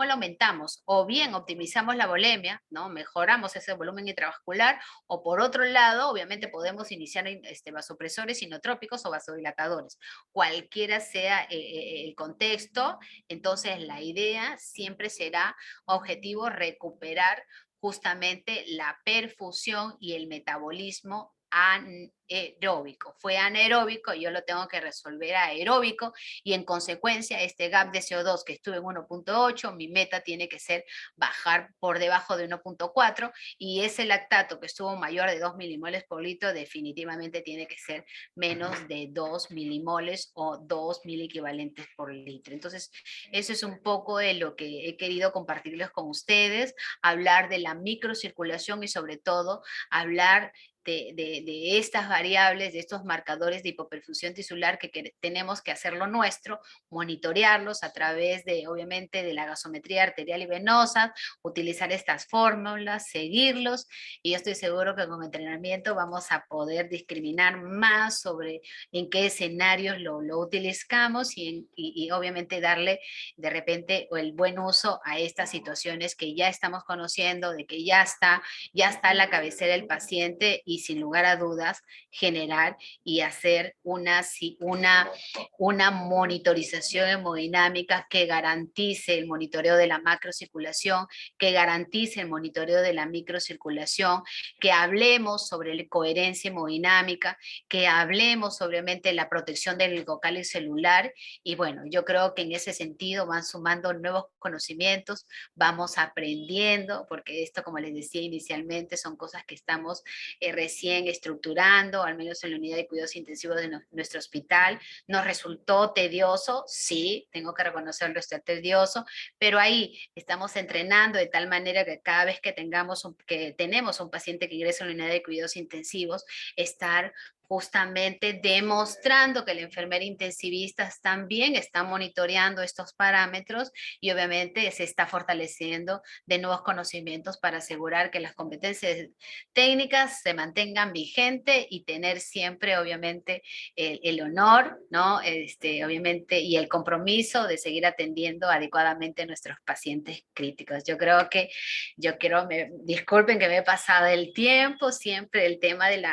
lo aumentamos? O bien optimizamos la volemia, ¿no? Mejoramos ese volumen intravascular, o por otro lado, obviamente podemos iniciar vasopresores inotrópicos o vasodilatadores. Cualquiera sea el contexto, entonces la idea siempre será objetivo recuperar justamente la perfusión y el metabolismo anaeróbico. Fue anaeróbico, yo lo tengo que resolver aeróbico, y en consecuencia este gap de CO2 que estuve en 1.8, mi meta tiene que ser bajar por debajo de 1.4, y ese lactato que estuvo mayor de 2 milimoles por litro definitivamente tiene que ser menos de 2 milimoles o 2 miliequivalentes por litro. Entonces, eso es un poco de lo que he querido compartirles con ustedes, hablar de la microcirculación y sobre todo hablar de estas variables, de estos marcadores de hipoperfusión tisular que tenemos que hacerlo nuestro, monitorearlos a través de, obviamente, de la gasometría arterial y venosa, utilizar estas fórmulas, seguirlos, y yo estoy seguro que con entrenamiento vamos a poder discriminar más sobre en qué escenarios lo utilizamos, y obviamente darle de repente el buen uso a estas situaciones que ya estamos conociendo, de que ya está a la cabecera del paciente, y sin lugar a dudas generar y hacer una monitorización hemodinámica que garantice el monitoreo de la macrocirculación, que garantice el monitoreo de la microcirculación, que hablemos sobre la coherencia hemodinámica, que hablemos obviamente de la protección del glicocálice celular, y bueno, yo creo que en ese sentido van sumando nuevos conocimientos, vamos aprendiendo, porque esto, como les decía inicialmente, son cosas que estamos recién estructurando, al menos en la unidad de cuidados intensivos de nuestro hospital. Nos resultó tedioso, sí, tengo que reconocerlo, está tedioso, pero ahí estamos entrenando de tal manera que cada vez que tenemos un paciente que ingresa en la unidad de cuidados intensivos, estar justamente demostrando que el enfermero intensivista también está monitoreando estos parámetros y obviamente se está fortaleciendo de nuevos conocimientos para asegurar que las competencias técnicas se mantengan vigentes y tener siempre obviamente el honor, ¿no? Obviamente, y el compromiso de seguir atendiendo adecuadamente a nuestros pacientes críticos. Disculpen que me he pasado el tiempo, siempre el tema del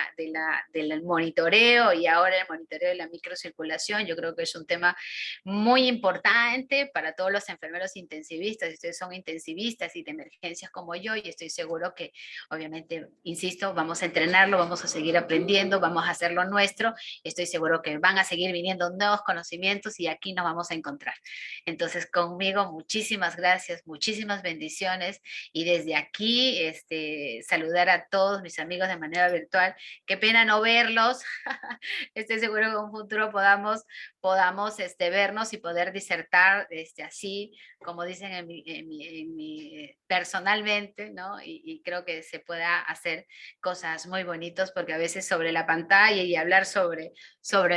monitoreo y ahora el monitoreo de la microcirculación, yo creo que es un tema muy importante para todos los enfermeros intensivistas. Ustedes son intensivistas y de emergencias como yo, y estoy seguro que, obviamente, insisto, vamos a entrenarlo, vamos a seguir aprendiendo, vamos a hacerlo nuestro. Estoy seguro que van a seguir viniendo nuevos conocimientos y aquí nos vamos a encontrar. Entonces, conmigo, muchísimas gracias, muchísimas bendiciones, y desde aquí saludar a todos mis amigos de manera virtual. Qué pena no verlos. Estoy seguro que en un futuro podamos vernos y poder disertar así, como dicen personalmente, ¿no? Y creo que se pueda hacer cosas muy bonitas, porque a veces sobre la pantalla y hablar sobre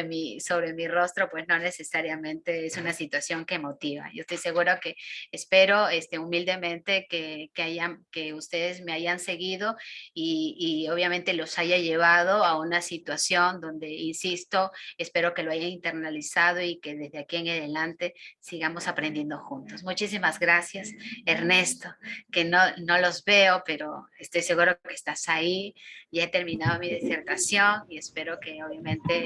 mi rostro, pues no necesariamente es una situación que motiva. Yo estoy seguro que, espero humildemente que ustedes me hayan seguido y obviamente los haya llevado a una situación donde, insisto, espero que lo hayan internalizado y que desde aquí en adelante sigamos aprendiendo juntos. Muchísimas gracias, Ernesto, que no los veo, pero estoy seguro que estás ahí. Ya he terminado mi disertación y espero que obviamente